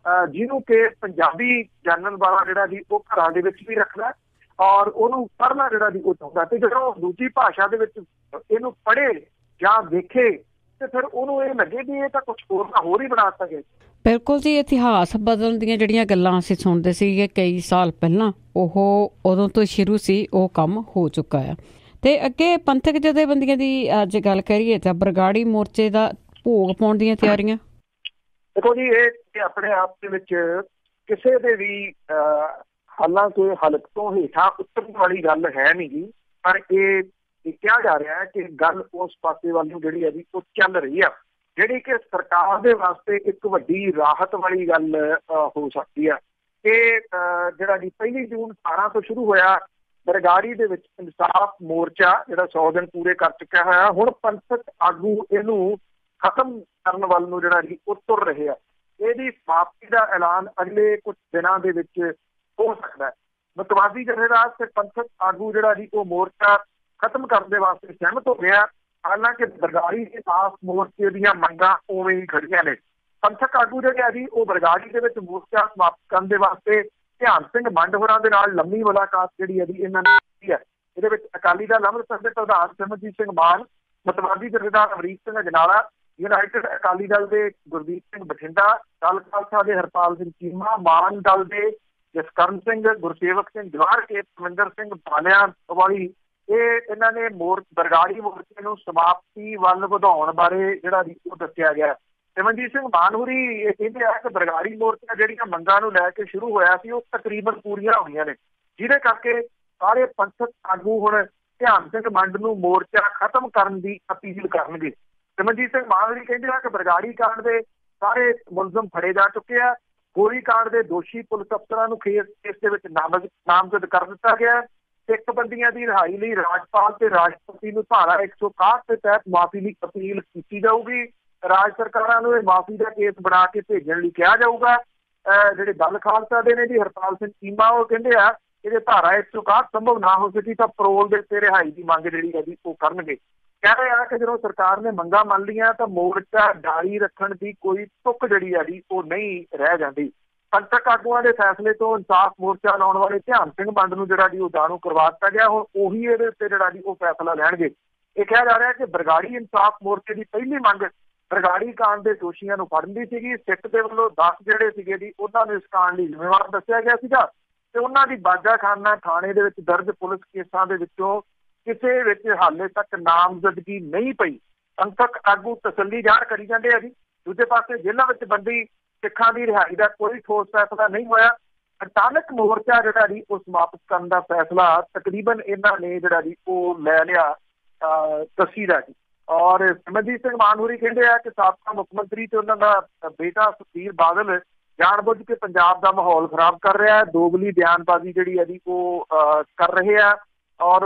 ਜਿਹਨੂੰ ਕਿ ਪੰਜਾਬੀ ਜਾਣਨ ਵਾਲਾ ਜਿਹੜਾ ਜੀ ਉਹ ਘਰਾਂ ਦੇ ਵਿੱਚ ਵੀ ਰੱਖਦਾ ਔਰ ਉਹਨੂੰ ਪੜ੍ਹਨਾ ਜਿਹੜਾ ਜੀ ਉਹ ਚਾਹੁੰਦਾ, ਤੇ ਜਦੋਂ ਦੂਜੀ ਭਾਸ਼ਾ ਦੇ ਵਿੱਚ ਇਹਨੂੰ ਪੜ੍ਹੇ ਜਾਂ ਦੇਖੇ ਤੇ ਫਿਰ ਉਹਨੂੰ ਇਹ ਲੱਗੇ ਵੀ ਇਹ ਤਾਂ ਕੁਛ ਹੋਰ ਹੀ ਬਣਾ ਸਕੇ। ਬਿਲਕੁਲ ਜੀ, ਇਤਿਹਾਸ ਬਦਲਣ ਦੀਆਂ ਜਿਹੜੀਆਂ ਗੱਲਾਂ ਅਸੀਂ ਸੁਣਦੇ ਸੀਗੇ ਕਈ ਸਾਲ ਪਹਿਲਾਂ, ਉਹ ਉਦੋਂ ਤੋਂ ਸ਼ੁਰੂ ਸੀ, ਉਹ ਕੰਮ ਹੋ ਚੁੱਕਾ ਆ। ਤੇ ਅੱਗੇ ਪੰਥਕ ਜਥੇਬੰਦੀਆਂ ਦੀ ਅੱਜ ਗੱਲ ਕਰੀਏ ਤਾਂ ਬਰਗਾੜੀ ਮੋਰਚੇ ਦਾ ਭੋਗ ਪਾਉਣ ਦੀਆਂ ਤਿਆਰੀਆਂ। ਦੇਖੋ ਜੀ ਇਹ ਆਪਣੇ ਆਪ ਦੇ ਵਿੱਚ ਕਿਸੇ ਦੇ ਵੀ ਹਾਲਾਂਕਿ ਹਲਕ ਤੋਂ ਹੇਠਾਂ ਉਤਰਨ ਵਾਲੀ ਗੱਲ ਹੈ ਨਹੀਂ ਗੀ, ਪਰ ਇਹ ਕਿਹਾ ਜਾ ਰਿਹਾ ਹੈ ਕਿ ਗੱਲ ਉਸ ਪਾਸੇ ਵੱਲ ਨੂੰ ਜਿਹੜੀ ਹੈ ਜੀ ਉਹ ਚੱਲ ਰਹੀ ਆ, ਜਿਹੜੀ ਕਿ ਸਰਕਾਰ ਦੇ ਵਾਸਤੇ ਇੱਕ ਵੱਡੀ ਰਾਹਤ ਵਾਲੀ ਗੱਲ ਹੋ ਸਕਦੀ ਆ। ਇਹ ਜਿਹੜਾ ਜੀ 1 ਜੂਨ 18 ਤੋਂ ਸ਼ੁਰੂ ਹੋਇਆ ਬਰਗਾੜੀ ਦੇ ਵਿੱਚ ਇਨਸਾਫ ਮੋਰਚਾ ਜਿਹੜਾ 100 ਦਿਨ ਪੂਰੇ ਕਰ ਚੁੱਕਿਆ ਹੋਇਆ। ਹੁਣ ਪੰਥਕ ਆਗੂ ਇਹਨੂੰ ਖਤਮ ਕਰਨ ਵੱਲ ਨੂੰ ਜਿਹੜਾ ਜੀ ਉਹ ਤੁਰ ਰਹੇ ਆ। ਇਹਦੀ ਸਮਾਪਤੀ ਦਾ ਐਲਾਨ ਅਗਲੇ ਕੁਝ ਦਿਨਾਂ ਦੇ ਵਿੱਚ ਹੋ ਸਕਦਾ ਹੈ। ਮਤਵਾਦੀ ਜਥੇਦਾਰ ਤੇ ਪੰਥਕ ਆਗੂ ਜਿਹੜਾ ਜੀ ਉਹ ਮੋਰਚਾ ਖਤਮ ਕਰਨ ਦੇ ਵਾਸਤੇ ਸਹਿਮਤ ਹੋ ਗਿਆ, ਹਾਲਾਂਕਿ ਬਰਗਾੜੀ ਦੇ ਇਨਸਾਫ ਮੋਰਚੇ ਦੀਆਂ ਮੰਗਾਂ ਉਵੇਂ ਹੀ ਖੜੀਆਂ ਨੇ। ਪੰਥਕ ਆਗੂ ਜਿਹੜੇ ਆ ਜੀ ਉਹ ਬਰਗਾੜੀ ਦੇ ਵਿੱਚ ਮੋਰਚਾ ਸਮਾਪਤ ਕਰਨ ਦੇ ਵਾਸਤੇ ਧਿਆਨ ਸਿੰਘ ਮੰਡ ਹੋਰਾਂ ਦੇ ਨਾਲ ਲੰਮੀ ਮੁਲਾਕਾਤ ਜਿਹੜੀ ਹੈ ਜੀ ਇਹਨਾਂ ਨੇ ਕੀਤੀ ਹੈ। ਇਹਦੇ ਵਿੱਚ ਅਕਾਲੀ ਦਲ ਅੰਮ੍ਰਿਤਸਰ ਦੇ ਪ੍ਰਧਾਨ ਸਿਮਰਜੀਤ ਸਿੰਘ ਮਾਨ, ਮਤਵਾਦੀ ਜਥੇਦਾਰ ਅਮਰੀਕ ਸਿੰਘ ਅਜਨਾਲਾ, ਯੂਨਾਈਟਿਡ ਅਕਾਲੀ ਦਲ ਦੇ ਗੁਰਦੀਪ ਸਿੰਘ ਬਠਿੰਡਾ, ਦਲ ਖਾਲਸਾ ਦੇ ਹਰਪਾਲ ਸਿੰਘ ਚੀਮਾ, ਮਾਨ ਦਲ ਦੇ ਜਸਕਰਨ ਸਿੰਘ, ਗੁਰਸੇਵਕ ਸਿੰਘ ਜਵਾਹਰ ਕੇ, ਪਰਮਿੰਦਰ ਸਿੰਘ ਬਾਲਿਆਂ ਵਾਲੀ, ਇਹਨਾਂ ਨੇ ਬਰਗਾੜੀ ਮੋਰਚੇ ਨੂੰ ਸਮਾਪਤੀ ਵੱਲ ਵਧਾਉਣ ਬਾਰੇ ਜਿਹੜਾ ਉਹ ਦੱਸਿਆ ਗਿਆ। ਸਿਮਰਜੀਤ ਸਿੰਘ ਮਾਨ ਹੋਰੀ ਇਹ ਕਹਿੰਦੇ ਆ ਕਿ ਬਰਗਾੜੀ ਮੋਰਚਾ ਜਿਹੜੀਆਂ ਮੰਗਾਂ ਨੂੰ ਲੈ ਕੇ ਸ਼ੁਰੂ ਹੋਇਆ ਸੀ ਉਹ ਤਕਰੀਬਨ ਪੂਰੀਆਂ ਹੋਈਆਂ ਨੇ, ਜਿਹਦੇ ਕਰਕੇ ਸਾਰੇ ਪੰਥਕ ਆਗੂ ਹੁਣ ਧਿਆਨ ਸਿੰਘ ਮੰਡ ਨੂੰ ਮੋਰਚਾ ਖਤਮ ਕਰਨ ਦੀ ਅਪੀਲ ਕਰਨਗੇ। ਸਿਮਰਜੀਤ ਸਿੰਘ ਮਾਨ ਹੋਰੀ ਕਹਿੰਦੇ ਆ ਕਿ ਬਰਗਾੜੀ ਕਾਂਡ ਦੇ ਸਾਰੇ ਮੁਲਜ਼ਮ ਫੜੇ ਜਾ ਚੁੱਕੇ ਆ, ਗੋਲੀ ਕਾਂਡ ਦੇ ਦੋਸ਼ੀ ਪੁਲਿਸ ਅਫਸਰਾਂ ਨੂੰ ਕੇਸ ਦੇ ਵਿੱਚ ਨਾਮਜ਼ਦ ਕਰ ਦਿੱਤਾ ਗਿਆ। ਸਿੱਖ ਬੰਦੀਆਂ ਦੀ ਰਿਹਾਈ ਲਈ ਰਾਜਪਾਲ ਤੇ ਰਾਸ਼ਟਰਪਤੀ ਨੂੰ ਧਾਰਾ 161 ਦੇ ਤਹਿਤ ਮਾਫੀ ਦੀ ਅਪੀਲ ਕੀਤੀ ਜਾਊਗੀ। ਰਾਜ ਸਰਕਾਰਾਂ ਨੂੰ ਇਹ ਮਾਫੀ ਦਾ ਕੇਸ ਬਣਾ ਕੇ ਭੇਜਣ ਲਈ ਕਿਹਾ ਜਾਊਗਾ। ਜਿਹੜੇ ਦਲ ਖਾਲਸਾ ਦੇ ਨੇ ਜੀ ਹਰਪਾਲ ਸਿੰਘ ਚੀਮਾ, ਉਹ ਕਹਿੰਦੇ ਆ ਇਹਦੇ ਧਾਰਾ 161 ਸੰਭਵ ਨਾ ਹੋ ਸਕੀ ਤਾਂ ਪਰੋਲ ਦੇ ਉੱਤੇ ਰਿਹਾਈ ਦੀ ਮੰਗ ਜਿਹੜੀ ਹੈ ਜੀ ਉਹ ਕਰਨਗੇ। ਕਹਿ ਰਹੇ ਆ ਕਿ ਜਦੋਂ ਸਰਕਾਰ ਨੇ ਮੰਗਾਂ ਮੰਨ ਲਈਆਂ ਤਾਂ ਮੋਰਚਾ ਜਾਰੀ ਰੱਖਣ ਦੀ ਕੋਈ ਤੁੱਕ ਜਿਹੜੀ ਹੈ ਜੀ ਉਹ ਨਹੀਂ ਰਹਿ ਜਾਂਦੀ। ਪੰਥਕ ਆਗੂਆਂ ਦੇ ਫੈਸਲੇ ਤੋਂ ਇਨਸਾਫ ਮੋਰਚਾ ਲਾਉਣ ਵਾਲੇ ਧਿਆਨ ਸਿੰਘ ਮੰਡ ਨੂੰ ਜਿਹੜਾ ਜੀ ਉਹ ਜਾਣੂ ਕਰਵਾ ਦਿੱਤਾ ਗਿਆ। ਹੁਣ ਉਹੀ ਇਹਦੇ ਉੱਤੇ ਜਿਹੜਾ ਜੀ ਉਹ ਫੈਸਲਾ ਲੈਣਗੇ। ਇਹ ਕਿਹਾ ਜਾ ਰਿਹਾ ਕਿ ਬਰਗਾੜੀ ਇਨਸਾਫ ਮੋਰਚੇ ਦੀ ਪਹਿਲੀ ਮੰਗ ਬਰਗਾੜੀ ਕਾਂਡ ਦੇ ਦੋਸ਼ੀਆਂ ਨੂੰ ਫੜਨ ਦੀ ਸੀਗੀ। ਸਿੱਖ ਦੇ ਵੱਲੋਂ 10 ਜਿਹੜੇ ਸੀਗੇ ਜੀ ਉਹਨਾਂ ਨੂੰ ਇਸ ਕਾਂਡ ਲਈ ਜ਼ਿੰਮੇਵਾਰ ਦੱਸਿਆ ਗਿਆ ਸੀਗਾ ਤੇ ਉਹਨਾਂ ਦੀ ਬਾਜਾਖਾਨਾ ਥਾਣੇ ਦੇ ਵਿੱਚ ਦਰਜ ਪੁਲਿਸ ਕੇਸਾਂ ਦੇ ਵਿੱਚੋਂ ਕਿਸੇ ਵਿੱਚ ਹਾਲੇ ਤੱਕ ਨਾਮਜ਼ਦਗੀ ਨਹੀਂ ਪਈ। ਪੰਥਕ ਆਗੂ ਤਸੱਲੀ ਜ਼ਾਹਰ ਕਰੀ ਜਾਂਦੇ ਆ ਜੀ। ਦੂਜੇ ਪਾਸੇ ਜੇਲ੍ਹਾਂ ਵਿੱਚ ਬੰਦੀ ਸਿੱਖਾਂ ਦੀ ਰਿਹਾਈ ਦਾ ਕੋਈ ਠੋਸ ਫੈਸਲਾ ਨਹੀਂ ਹੋਇਆ। ਅਚਾਨਕ ਮੋਰਚਾ ਜਿਹੜਾ ਜੀ ਉਹ ਸਮਾਪਤ ਕਰਨ ਦਾ ਫੈਸਲਾ ਤਕਰੀਬਨ ਇਹਨਾਂ ਨੇ ਜਿਹੜਾ ਜੀ ਉਹ ਲੈ ਲਿਆ ਦੱਸੀ ਦਾ ਜੀ। ਔਰ ਸਿਮਰਜੀਤ ਸਿੰਘ ਮਾਨ ਹੋਰੀ ਕਹਿੰਦੇ ਆ ਕਿ ਸਾਬਕਾ ਮੁੱਖ ਮੰਤਰੀ ਤੇ ਉਹਨਾਂ ਦਾ ਬੇਟਾ ਸੁਖਬੀਰ ਬਾਦਲ ਜਾਣਬੁੱਝ ਕੇ ਪੰਜਾਬ ਦਾ ਮਾਹੌਲ ਖਰਾਬ ਕਰ ਰਿਹਾ ਹੈ, ਦੋਗਲੀ ਬਿਆਨਬਾਜ਼ੀ ਜਿਹੜੀ ਹੈ ਜੀ ਉਹ ਕਰ ਰਹੇ ਆ। ਔਰ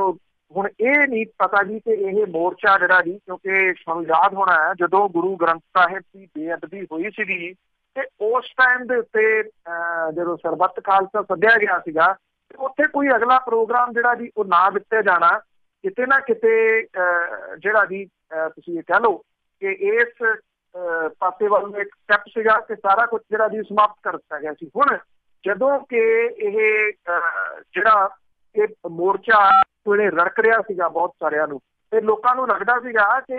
ਹੁਣ ਇਹ ਨਹੀਂ ਪਤਾ ਜੀ ਕਿ ਇਹ ਮੋਰਚਾ ਜਿਹੜਾ ਜੀ, ਕਿਉਂਕਿ ਸਾਨੂੰ ਯਾਦ ਹੋਣਾ ਹੈ ਜਦੋਂ ਗੁਰੂ ਗ੍ਰੰਥ ਸਾਹਿਬ ਦੀ ਬੇਅਦਬੀ ਹੋਈ ਸੀਗੀ ਤੇ ਉਸ ਟਾਈਮ ਦੇ ਉੱਤੇ ਜਦੋਂ ਸਰਬੱਤ ਖਾਲਸਾ ਸੱਦਿਆ ਗਿਆ ਸੀਗਾ ਤੇ ਉੱਥੇ ਕੋਈ ਅਗਲਾ ਪ੍ਰੋਗਰਾਮ ਜਿਹੜਾ ਜੀ ਉਹ ਨਾ ਦਿੱਤੇ ਜਾਣਾ ਕਿਤੇ ਨਾ ਕਿਤੇ ਜਿਹੜਾ ਜੀ ਤੁਸੀਂ ਇਹ ਕਹਿ ਲਓ ਕਿ ਇਸ ਪਾਸੇ ਵੱਲ ਇੱਕ ਸਟੈਪ ਸੀਗਾ ਕਿ ਸਾਰਾ ਕੁਝ ਜਿਹੜਾ ਜੀ ਸਮਾਪਤ ਕਰ ਦਿੱਤਾ ਗਿਆ ਸੀ। ਹੁਣ ਜਦੋਂ ਕਿ ਇਹ ਜਿਹੜਾ ਇਹ ਮੋਰਚਾ ਵੇਲੇ ਰੜਕ ਰਿਹਾ ਸੀਗਾ ਬਹੁਤ ਸਾਰਿਆਂ ਨੂੰ, ਤੇ ਲੋਕਾਂ ਨੂੰ ਲੱਗਦਾ ਸੀਗਾ ਕਿ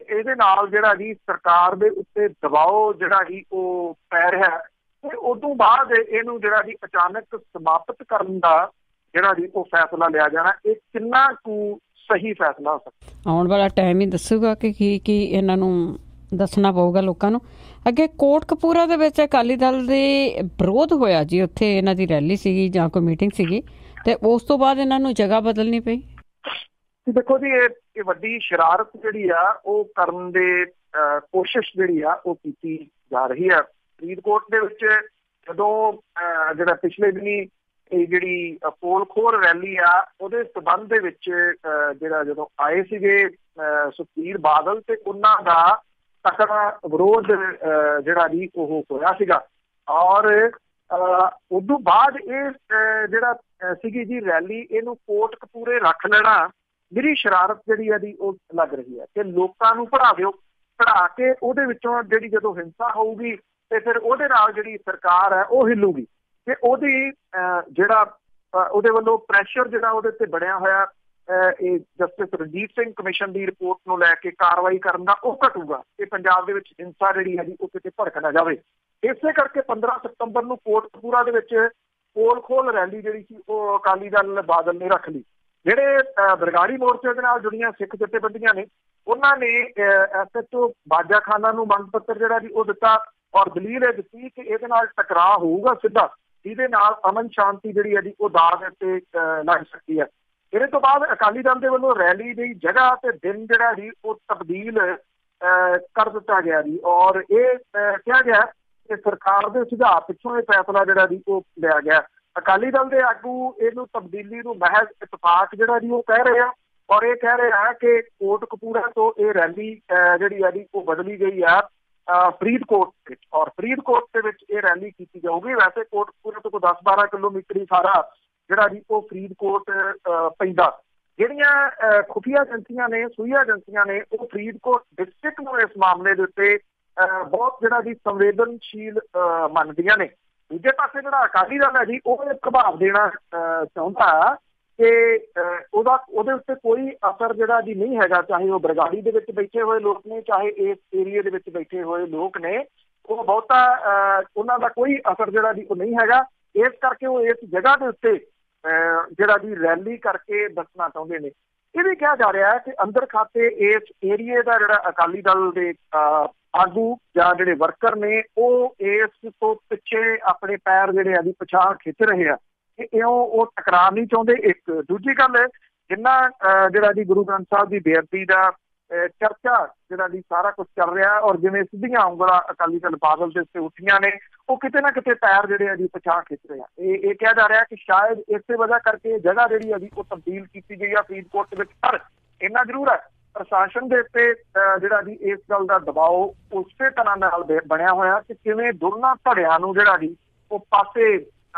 ਇਹਦੇ ਨਾਲ ਜਿਹੜਾ ਜੀ ਸਰਕਾਰ ਦੇ ਉੱਤੇ ਦਬਾਓ ਜਿਹੜਾ ਜੀ ਉਹ ਪੈ ਰਿਹਾ, ਤੇ ਉਦੋਂ ਬਾਅਦ ਇਹਨੂੰ ਜਿਹੜਾ ਜੀ ਅਚਾਨਕ ਸਮਾਪਤ ਕਰਨ ਦਾ ਜਿਹੜਾ ਜੀ ਉਹ ਫੈਸਲਾ ਲਿਆ ਜਾਣਾ, ਇਹ ਕਿੰਨਾ ਕੁ ਸਹੀ ਫੈਸਲਾ ਹੋ ਸਕਦਾ? ਆਉਣ ਵਾਲਾ ਟਾਈਮ ਹੀ ਦੱਸੂਗਾ ਕਿ ਕੀ ਇਹਨਾਂ ਨੂੰ ਦੱਸਣਾ ਪਊਗਾ ਲੋਕਾਂ ਨੂੰ। ਅੱਗੇ ਕੋਟਕਪੂਰਾ ਦੇ ਵਿੱਚ ਅਕਾਲੀ ਦਲ ਦੇ ਵਿਰੋਧ ਹੋਇਆ ਜੀ, ਉੱਥੇ ਇਹਨਾਂ ਦੀ ਰੈਲੀ ਸੀਗੀ ਜਾਂ ਕੋਈ ਮੀਟਿੰਗ ਸੀਗੀ, ਤੇ ਉਸ ਤੋਂ ਬਾਅਦ ਇਹਨਾਂ ਨੂੰ ਜਗ੍ਹਾ ਬਦਲਣੀ ਪਈ। ਦੇਖੋ ਜੀ, ਇਹ ਵੱਡੀ ਸ਼ਰਾਰਤ ਜਿਹੜੀ ਆ ਉਹ ਕਰਨ ਦੇ ਕੋਸ਼ਿਸ਼ ਜਿਹੜੀ ਆ ਉਹ ਕੀਤੀ ਜਾ ਰਹੀ ਹੈ। ਫਰੀਦਕੋਟ ਦੇ ਵਿੱਚ ਜਦੋਂ ਜਿਹੜਾ ਪਿਛਲੇ ਦਿਨੀ ਇਹ ਜਿਹੜੀ ਪੋਲ ਖੋਰ ਰੈਲੀ ਆ ਉਹਦੇ ਸੰਬੰਧ ਦੇ ਵਿੱਚ ਜਦੋਂ ਆਏ ਸੀਗੇ ਸੁਖਬੀਰ ਬਾਦਲ, ਤੇ ਉਹਨਾਂ ਦਾ ਤਕੜਾ ਵਿਰੋਧ ਜਿਹੜਾ ਜੀ ਉਹ ਹੋਇਆ ਸੀਗਾ। ਔਰ ਉਦੋਂ ਬਾਅਦ ਇਹ ਜਿਹੜਾ ਸੀਗੀ ਜੀ ਰੈਲੀ, ਇਹਨੂੰ ਕੋਟਕਪੂਰੇ ਰੱਖ ਲੈਣਾ ਮੇਰੀ ਸ਼ਰਾਰਤ ਜਿਹੜੀ ਆ ਜੀ ਉਹ ਲੱਗ ਰਹੀ ਹੈ ਕਿ ਲੋਕਾਂ ਨੂੰ ਪੜ੍ਹਾ ਕੇ ਉਹਦੇ ਵਿੱਚੋਂ ਜਿਹੜੀ ਜਦੋਂ ਹਿੰਸਾ ਹੋਊਗੀ ਤੇ ਫਿਰ ਉਹਦੇ ਨਾਲ ਜਿਹੜੀ ਸਰਕਾਰ ਹੈ ਉਹ ਹਿੱਲੂਗੀ, ਤੇ ਉਹਦੀ ਜਿਹੜਾ ਉਹਦੇ ਵੱਲੋਂ ਪ੍ਰੈਸ਼ਰ ਜਿਹੜਾ ਉਹਦੇ ਤੇ ਬਣਿਆ ਹੋਇਆ ਇਹ ਜਸਟਿਸ ਰਣਜੀਤ ਸਿੰਘ ਕਮਿਸ਼ਨ ਦੀ ਰਿਪੋਰਟ ਨੂੰ ਲੈ ਕੇ ਕਾਰਵਾਈ ਕਰਨ ਦਾ ਉਹ ਘਟੂਗਾ, ਕਿ ਪੰਜਾਬ ਦੇ ਵਿੱਚ ਹਿੰਸਾ ਜਿਹੜੀ ਹੈ ਜੀ ਉਹ ਕਿਤੇ ਭੜਕ ਨਾ ਜਾਵੇ। ਇਸੇ ਕਰਕੇ 15 ਸਤੰਬਰ ਨੂੰ ਕੋਟਕਪੂਰਾ ਦੇ ਵਿੱਚ ਪੋਲ ਖੋਲ ਰੈਲੀ ਜਿਹੜੀ ਸੀ ਉਹ ਅਕਾਲੀ ਦਲ ਬਾਦਲ ਨੇ ਰੱਖ ਲਈ। ਜਿਹੜੇ ਬਰਗਾੜੀ ਮੋਰਚੇ ਦੇ ਨਾਲ ਜੁੜੀਆਂ ਸਿੱਖ ਜਥੇਬੰਦੀਆਂ ਨੇ, ਉਹਨਾਂ ਨੇ SHO ਬਾਜਾ ਖਾਨਾ ਨੂੰ ਮੰਗ ਪੱਤਰ ਜਿਹੜਾ ਜੀ ਉਹ ਦਿੱਤਾ, ਔਰ ਦਲੀਲ ਇਹ ਦਿੱਤੀ ਕਿ ਇਹਦੇ ਨਾਲ ਟਕਰਾਅ ਹੋਊਗਾ ਸਿੱਧਾ, ਜਿਹਦੇ ਨਾਲ ਅਮਨ ਸ਼ਾਂਤੀ ਜਿਹੜੀ ਹੈ ਜੀ ਉਹ ਦਾਅ ਤੇ ਲੱਗ ਸਕਦੀ ਹੈ। ਇਹਦੇ ਤੋਂ ਬਾਅਦ ਅਕਾਲੀ ਦਲ ਦੇ ਵੱਲੋਂ ਰੈਲੀ ਦੀ ਜਗ੍ਹਾ ਤੇ ਦਿਨ ਜਿਹੜਾ ਜੀ ਉਹ ਤਬਦੀਲ ਕਰ ਦਿੱਤਾ ਗਿਆ ਜੀ, ਔਰ ਇਹ ਕਿਹਾ ਗਿਆ ਕਿ ਸਰਕਾਰ ਦੇ ਸੁਝਾਅ ਪਿੱਛੋਂ ਇਹ ਫੈਸਲਾ ਜਿਹੜਾ ਜੀ ਉਹ ਲਿਆ ਗਿਆ। ਅਕਾਲੀ ਦਲ ਦੇ ਆਗੂ ਇਹਨੂੰ ਤਬਦੀਲੀ ਨੂੰ ਮਹਿਜ਼ ਇਤਫਾਕ ਜਿਹੜਾ ਜੀ ਉਹ ਕਹਿ ਰਹੇ ਆ, ਔਰ ਇਹ ਕਹਿ ਰਹੇ ਆ ਕਿ ਕੋਟਕਪੂਰਾ ਤੋਂ ਇਹ ਰੈਲੀ ਜਿਹੜੀ ਆ ਜੀ ਉਹ ਬਦਲੀ ਗਈ ਆ ਫਰੀਦਕੋਟ ਵਿੱਚ, ਔਰ ਫਰੀਦਕੋਟ ਦੇ ਵਿੱਚ ਇਹ ਰੈਲੀ ਕੀਤੀ ਜਾਊਗੀ। ਵੈਸੇ ਕੋਟਕਪੂਰਾ ਤੋਂ ਕੋਈ 10-12 ਕਿਲੋਮੀਟਰ ਹੀ ਸਾਰਾ ਜਿਹੜਾ ਜੀ ਉਹ ਫਰੀਦਕੋਟ ਪੈਂਦਾ। ਜਿਹੜੀਆਂ ਖੁਫੀਆ ਏਜੰਸੀਆਂ ਨੇ, ਸੂਈਆ ਏਜੰਸੀਆਂ ਨੇ, ਉਹ ਫਰੀਦਕੋਟ ਡਿਸਟ੍ਰਿਕਟ ਨੂੰ ਇਸ ਮਾਮਲੇ ਦੇ ਉੱਤੇ ਬਹੁਤ ਜਿਹੜਾ ਜੀ ਸੰਵੇਦਨਸ਼ੀਲ ਮੰਨਦੀਆਂ ਨੇ। ਦੂਜੇ ਪਾਸੇ ਜਿਹੜਾ ਅਕਾਲੀ ਦਲ ਹੈ ਜੀ ਉਹ ਇਹ ਪ੍ਰਭਾਵ ਦੇਣਾ ਚਾਹੁੰਦਾ ਕਿ ਉਹਦੇ ਉੱਤੇ ਕੋਈ ਅਸਰ ਜਿਹੜਾ ਜੀ ਨਹੀਂ ਹੈਗਾ, ਚਾਹੇ ਉਹ ਬਰਗਾੜੀ ਦੇ ਵਿੱਚ ਬੈਠੇ ਹੋਏ ਲੋਕ ਨੇ, ਚਾਹੇ ਇਸ ਏਰੀਏ ਦੇ ਵਿੱਚ ਬੈਠੇ ਹੋਏ ਲੋਕ ਨੇ, ਉਹ ਬਹੁਤਾ ਉਹਨਾਂ ਦਾ ਕੋਈ ਅਸਰ ਜਿਹੜਾ ਜੀ ਉਹ ਨਹੀਂ ਹੈਗਾ। ਇਸ ਕਰਕੇ ਉਹ ਇਸ ਜਗ੍ਹਾ ਦੇ ਉੱਤੇ ਜਿਹੜਾ ਜੀ ਰੈਲੀ ਕਰਕੇ ਦੱਸਣਾ ਚਾਹੁੰਦੇ ਨੇ। ਇਹ ਵੀ ਕਿਹਾ ਜਾ ਰਿਹਾ ਹੈ ਕਿ ਅੰਦਰ ਖਾਤੇ ਇਸ ਏਰੀਏ ਦਾ ਜਿਹੜਾ ਅਕਾਲੀ ਦਲ ਦੇ ਆਗੂ ਜਾਂ ਜਿਹੜੇ ਵਰਕਰ ਨੇ, ਉਹ ਇਸ ਤੋਂ ਪਿੱਛੇ ਆਪਣੇ ਪੈਰ ਜਿਹੜੇ ਆ ਜੀ ਪਛਾਣ ਖਿੱਚ ਰਹੇ ਆ ਕਿ ਇਉਂ ਉਹ ਟਕਰਾਅ ਨਹੀਂ ਚਾਹੁੰਦੇ। ਇੱਕ ਦੂਜੀ ਗੱਲ, ਜਿੰਨਾ ਜਿਹੜਾ ਜੀ ਗੁਰੂ ਗ੍ਰੰਥ ਸਾਹਿਬ ਦੀ ਬੇਅਦਬੀ ਦਾ ਚਰਚਾ ਜਿਹੜਾ ਜੀ ਸਾਰਾ ਕੁਝ ਚੱਲ ਰਿਹਾ, ਔਰ ਜਿਵੇਂ ਸਿੱਧੀਆਂ ਉਂਗਲਾਂ ਅਕਾਲੀ ਦਲ ਬਾਦਲ ਦੇ ਉੱਤੇ ਉੱਠੀਆਂ ਨੇ, ਉਹ ਕਿਤੇ ਨਾ ਕਿਤੇ ਪੈਰ ਜਿਹੜੇ ਆ ਜੀ ਪਛਾਣ ਖਿੱਚ ਰਹੇ ਆ। ਇਹ ਕਿਹਾ ਜਾ ਰਿਹਾ ਕਿ ਸ਼ਾਇਦ ਇਸੇ ਵਜ੍ਹਾ ਕਰਕੇ ਜਗ੍ਹਾ ਜਿਹੜੀ ਆ ਜੀ ਉਹ ਤਬਦੀਲ ਕੀਤੀ ਗਈ ਆ ਫਰੀਦਕੋਟ ਦੇ ਵਿੱਚ। ਪਰ ਇੰਨਾ ਜ਼ਰੂਰ ਹੈ, ਪ੍ਰਸ਼ਾਸਨ ਦੇ ਉੱਤੇ ਜਿਹੜਾ ਜੀ ਇਸ ਗੱਲ ਦਾ ਦਬਾਓ ਉਸੇ ਤਰ੍ਹਾਂ ਨਾਲ ਬਣਿਆ ਹੋਇਆ ਕਿ ਕਿਵੇਂ ਦੋਨਾਂ ਧੜਿਆਂ ਨੂੰ ਜਿਹੜਾ ਜੀ ਉਹ ਪਾਸੇ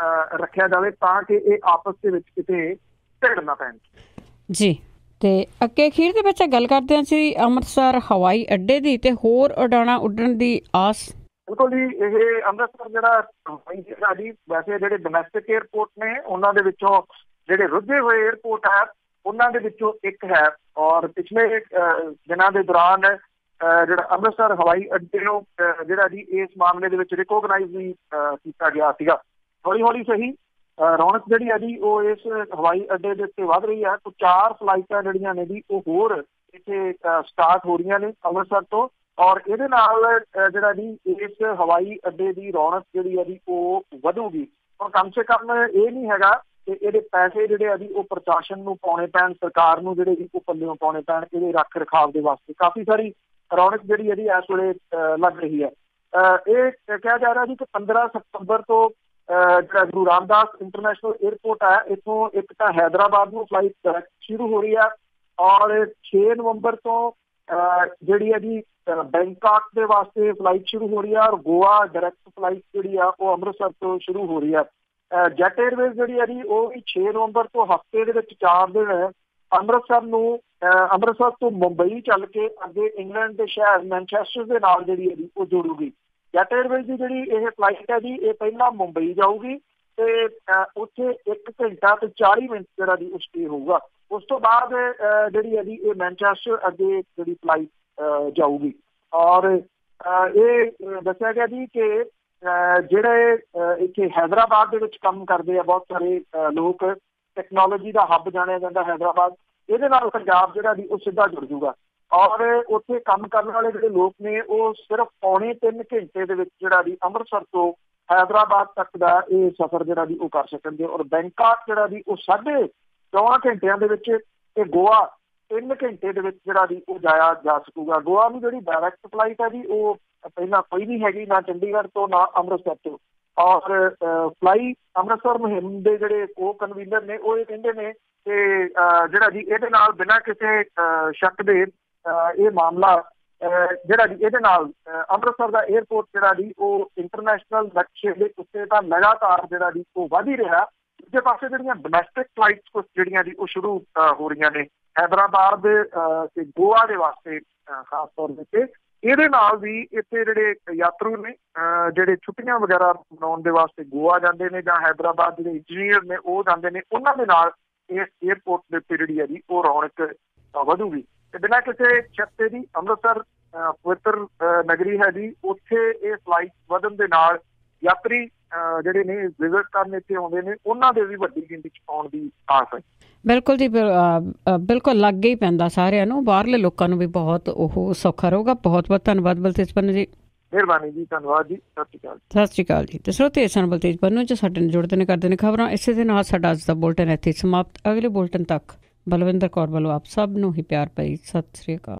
ਰੱਖਿਆ ਜਾਵੇ ਤਾਂ ਕਿ ਇਹ ਆਪਸ ਦੇ ਵਿੱਚ ਕਿਤੇ ਢਿੜ ਨਾ ਪੈਣ ਜੀ। ਤੇ ਅੱਗੇ ਅਖੀਰ ਦੇ ਵਿੱਚ ਗੱਲ ਕਰਦੇ ਹਾਂ ਜੀ ਅੰਮ੍ਰਿਤਸਰ ਹਵਾਈ ਅੱਡੇ ਦੀ ਤੇ ਹੋਰ ਉਡਾਣਾ ਉੱਡਣ ਦੀ ਆਸ। ਬਿਲਕੁਲ ਜੀ, ਇਹ ਅੰਮ੍ਰਿਤਸਰ ਜਿਹੜਾ ਹਵਾਈ ਅੱਡਾ ਜੀ, ਵੈਸੇ ਜਿਹੜੇ ਡੋਮੈਸਟਿਕ ਏਅਰਪੋਰਟ ਨੇ ਉਹਨਾਂ ਦੇ ਵਿੱਚੋਂ ਜਿਹੜੇ ਰੁੱਝੇ ਹੋਏ ਏਅਰਪੋਰਟ ਹੈ ਉਹਨਾਂ ਦੇ ਵਿੱਚੋਂ ਇੱਕ ਹੈ, ਔਰ ਪਿਛਲੇ ਦਿਨਾਂ ਦੇ ਦੌਰਾਨ ਜਿਹੜਾ ਅੰਮ੍ਰਿਤਸਰ ਹਵਾਈ ਅੱਡੇ ਨੂੰ ਜਿਹੜਾ ਜੀ ਇਸ ਮਾਮਲੇ ਦੇ ਵਿੱਚ ਰਿਕੋਗਨਾਈਜ਼ ਵੀ ਕੀਤਾ ਗਿਆ ਸੀਗਾ। ਹੌਲੀ ਹੌਲੀ ਸਹੀ ਰੌਣਕ ਜਿਹੜੀ ਹੈ ਜੀ ਉਹ ਇਸ ਹਵਾਈ ਅੱਡੇ ਦੇ ਉੱਤੇ ਵੱਧ ਰਹੀ ਹੈ। 4 ਫਲਾਈਟਾਂ ਜਿਹੜੀਆਂ ਨੇ ਜੀ ਉਹ ਹੋਰ ਇੱਥੇ ਸਟਾਰਟ ਹੋ ਰਹੀਆਂ ਨੇ ਅੰਮ੍ਰਿਤਸਰ ਤੋਂ, ਔਰ ਇਹਦੇ ਨਾਲ ਜਿਹੜਾ ਜੀ ਇਸ ਹਵਾਈ ਅੱਡੇ ਦੀ ਰੌਣਕ ਜਿਹੜੀ ਹੈ ਜੀ ਉਹ ਵਧੂਗੀ। ਹੁਣ ਕਮ ਸੇ ਕਮ ਇਹ ਨਹੀਂ ਹੈਗਾ ਕਿ ਇਹਦੇ ਪੈਸੇ ਜਿਹੜੇ ਆ ਜੀ ਉਹ ਪ੍ਰਸ਼ਾਸਨ ਨੂੰ ਪਾਉਣੇ ਪੈਣ, ਸਰਕਾਰ ਨੂੰ ਜਿਹੜੇ ਜੀ ਉਹ ਪੱਲਿਓਂ ਪਾਉਣੇ ਪੈਣ ਇਹਦੇ ਰੱਖ ਰਖਾਵ ਦੇ ਵਾਸਤੇ। ਕਾਫੀ ਸਾਰੀ ਰੌਣਕ ਜਿਹੜੀ ਹੈ ਜੀ ਇਸ ਵੇਲੇ ਲੱਗ ਰਹੀ ਹੈ। ਇਹ ਕਿਹਾ ਜਾ ਰਿਹਾ ਜੀ ਕਿ 15 ਸਤੰਬਰ ਤੋਂ ਜਿਹੜਾ ਗੁਰੂ ਰਾਮਦਾਸ ਇੰਟਰਨੈਸ਼ਨਲ ਏਅਰਪੋਰਟ ਹੈ, ਇੱਥੋਂ ਇੱਕ ਤਾਂ ਹੈਦਰਾਬਾਦ ਨੂੰ ਫਲਾਈਟ ਡਾਇਰੈਕਟ ਸ਼ੁਰੂ ਹੋ ਰਹੀ ਹੈ, ਔਰ 6 ਨਵੰਬਰ ਤੋਂ ਜਿਹੜੀ ਹੈ ਜੀ ਬੈਂਕਾਕ ਦੇ ਵਾਸਤੇ ਫਲਾਈਟ ਸ਼ੁਰੂ ਹੋ ਰਹੀ ਹੈ, ਔਰ ਗੋਆ ਡਾਇਰੈਕਟ ਫਲਾਈਟ ਜਿਹੜੀ ਆ ਉਹ ਅੰਮ੍ਰਿਤਸਰ ਤੋਂ ਸ਼ੁਰੂ ਹੋ ਰਹੀ ਹੈ। ਜੈਟ ਏਅਰਵੇਜ਼ ਜਿਹੜੀ ਹੈ ਜੀ ਉਹ ਵੀ 6 ਨਵੰਬਰ ਤੋਂ ਹਫ਼ਤੇ ਦੇ ਵਿੱਚ 4 ਦਿਨ ਅੰਮ੍ਰਿਤਸਰ ਨੂੰ ਅੰਮ੍ਰਿਤਸਰ ਤੋਂ ਮੁੰਬਈ ਚੱਲ ਕੇ ਅੱਗੇ ਇੰਗਲੈਂਡ ਦੇ ਸ਼ਹਿਰ ਮੈਨਚੈਸਟਰ ਦੇ ਨਾਲ ਜਿਹੜੀ ਹੈ ਉਹ ਜੁੜੂਗੀ। ਜੈਟ ਏਅਰਵੇਜ਼ ਦੀ ਜਿਹੜੀ ਇਹ ਫਲਾਈਟ ਹੈ ਜੀ, ਇਹ ਪਹਿਲਾਂ ਮੁੰਬਈ ਜਾਊਗੀ ਤੇ ਉੱਥੇ 1 ਘੰਟਾ ਤੇ 40 ਮਿੰਟ ਜਿਹੜਾ ਦੀ ਉਹ ਸਟੇ ਹੋਊਗਾ। ਉਸ ਤੋਂ ਬਾਅਦ ਜਿਹੜੀ ਹੈ ਜੀ ਇਹ ਮੈਨਚੈਸਟਰ ਅੱਗੇ ਜਿਹੜੀ ਫਲਾਈਟ ਜਾਊਗੀ। ਔਰ ਇਹ ਦੱਸਿਆ ਗਿਆ ਜੀ ਕਿ ਜਿਹੜੇ ਇੱਥੇ ਹੈਦਰਾਬਾਦ ਦੇ ਵਿੱਚ ਕੰਮ ਕਰਦੇ ਆ ਬਹੁਤ ਸਾਰੇ ਲੋਕ, ਟੈਕਨੋਲੋਜੀ ਦਾ ਹੱਬ ਜਾਣਿਆ ਜਾਂਦਾ ਹੈਦਰਾਬਾਦ, ਇਹਦੇ ਨਾਲ ਪੰਜਾਬ ਜਿਹੜਾ ਵੀ ਉਹ ਸਿੱਧਾ ਜੁੜ ਜੂਗਾ। ਔਰ ਉੱਥੇ ਕੰਮ ਕਰਨ ਵਾਲੇ ਜਿਹੜੇ ਲੋਕ ਨੇ ਉਹ ਸਿਰਫ ਪੌਣੇ 3 ਘੰਟੇ ਦੇ ਵਿੱਚ ਜਿਹੜਾ ਵੀ ਅੰਮ੍ਰਿਤਸਰ ਤੋਂ ਹੈਦਰਾਬਾਦ ਤੱਕ ਦਾ ਇਹ ਸਫ਼ਰ ਜਿਹੜਾ ਵੀ ਉਹ ਕਰ ਸਕਣਗੇ। ਔਰ ਬੈਂਕਾਕ ਜਿਹੜਾ ਵੀ ਉਹ 4.5 ਘੰਟਿਆਂ ਦੇ ਵਿੱਚ, ਤੇ ਗੋਆ 3 ਘੰਟੇ ਦੇ ਵਿੱਚ ਜਿਹੜਾ ਵੀ ਉਹ ਜਾਇਆ ਜਾ ਸਕੂਗਾ। ਗੋਆ ਨੂੰ ਜਿਹੜੀ ਡਾਇਰੈਕਟ ਫਲਾਈਟ ਹੈ ਜੀ ਉਹ ਪਹਿਲਾਂ ਕੋਈ ਨਹੀਂ ਹੈਗੀ, ਨਾ ਚੰਡੀਗੜ੍ਹ ਤੋਂ ਨਾ ਅੰਮ੍ਰਿਤਸਰ ਤੋਂ। ਔਰ ਫਲਾਈ ਅੰਮ੍ਰਿਤਸਰ ਮੁਹਿੰਮ ਦੇ ਜਿਹੜੇ ਕੋ ਕਨਵੀਨਰ ਨੇ ਉਹ ਇਹ ਕਹਿੰਦੇ ਨੇ ਕਿ ਜਿਹੜਾ ਜੀ ਇਹਦੇ ਨਾਲ ਬਿਨਾਂ ਕਿਸੇ ਸ਼ੱਕ ਦੇ ਇਹ ਮਾਮਲਾ ਜਿਹੜਾ ਜੀ ਇਹਦੇ ਨਾਲ ਅੰਮ੍ਰਿਤਸਰ ਦਾ ਏਅਰਪੋਰਟ ਜਿਹੜਾ ਜੀ ਉਹ ਇੰਟਰਨੈਸ਼ਨਲ ਨਕਸ਼ੇ ਦੇ ਉੱਤੇ ਤਾਂ ਲਗਾਤਾਰ ਜਿਹੜਾ ਜੀ ਉਹ ਵਧ ਹੀ ਰਿਹਾ। ਦੂਜੇ ਪਾਸੇ ਜਿਹੜੀਆਂ ਡੋਮੈਸਟਿਕ ਫਲਾਈਟਸ ਕੁਛ ਜਿਹੜੀਆਂ ਜੀ ਉਹ ਸ਼ੁਰੂ ਹੋ ਰਹੀਆਂ ਨੇ ਹੈਦਰਾਬਾਦ ਤੇ ਗੋਆ ਦੇ ਵਾਸਤੇ ਖਾਸ ਤੌਰ ਦੇ, ਇਹਦੇ ਨਾਲ ਵੀ ਇੱਥੇ ਜਿਹੜੇ ਯਾਤਰੂ ਨੇ ਜਿਹੜੇ ਛੁੱਟੀਆਂ ਵਗੈਰਾ ਮਨਾਉਣ ਦੇ ਵਾਸਤੇ ਗੋਆ ਜਾਂਦੇ ਨੇ ਜਾਂ ਹੈਦਰਾਬਾਦ ਜਿਹੜੇ ਇੰਜੀਨੀਅਰ ਨੇ ਉਹ ਜਾਂਦੇ ਨੇ, ਉਹਨਾਂ ਦੇ ਨਾਲ ਇਸ ਏਅਰਪੋਰਟ ਦੇ ਉੱਤੇ ਜਿਹੜੀ ਹੈ ਜੀ ਉਹ ਰੌਣਕ ਵਧੂਗੀ। ਤੇ ਬਿਨਾਂ ਕਿਸੇ ਸ਼ੱਕ ਦੀ ਅੰਮ੍ਰਿਤਸਰ ਪਵਿੱਤਰ ਨਗਰੀ ਹੈ ਜੀ, ਉੱਥੇ ਇਹ ਫਲਾਈਟ ਵਧਣ ਦੇ ਨਾਲ ਯਾਤਰੀ ਜਿਹੜੇ ਨੇ ਵਿਜ਼ਿਟ ਕਰਨ ਇੱਥੇ ਆਉਂਦੇ ਨੇ ਉਹਨਾਂ ਦੇ ਵੀ ਵੱਡੀ ਗਿਣਤੀ 'ਚ ਆਉਣ ਦੀ ਆਸ ਹੈ। ਬਿਲਕੁਲ ਜੀ, ਬਿਲਕੁਲ ਲਾਗੇ ਹੀ ਪੈਂਦਾ ਸਾਰਿਆਂ ਨੂੰ, ਬਾਹਰਲੇ ਲੋਕਾਂ ਨੂੰ ਵੀ ਬਹੁਤ ਉਹ ਸੌਖਾ ਰਹੂਗਾ। ਬਹੁਤ ਬਹੁਤ ਧੰਨਵਾਦ ਬਲਤੇਜ ਪੰਨੂ ਜੀ। ਮਿਹਰਬਾਨੀ ਜੀ, ਧੰਨਵਾਦ ਜੀ, ਸਤਿ ਸ਼੍ਰੀ ਅਕਾਲ। ਸਤਿ ਸ਼੍ਰੀ ਅਕਾਲ ਜੀ। ਤੇ ਸਰੋਤੇ ਸਨ ਬਲਤੇਜ ਪੰਨੂ ਜੀ, ਸਾਡੇ ਨਾਲ ਜੁੜਦੇ ਨੇ, ਕਰਦੇ ਨੇ ਖਬਰਾਂ। ਇਸੇ ਦੇ ਨਾਲ ਸਾਡਾ ਅੱਜ ਦਾ ਬੁਲਟਨ ਇੱਥੇ ਸਮਾਪਤ। ਅਗਲੇ ਬੁਲਟਨ ਤੱਕ ਬਲਵਿੰਦਰ ਕੌਰ ਵੱਲੋਂ ਆਪ ਸਭ ਨੂੰ ਹੀ ਪਿਆਰ ਭਰੀ ਸਤਿ ਸ਼੍ਰੀ ਅਕਾਲ।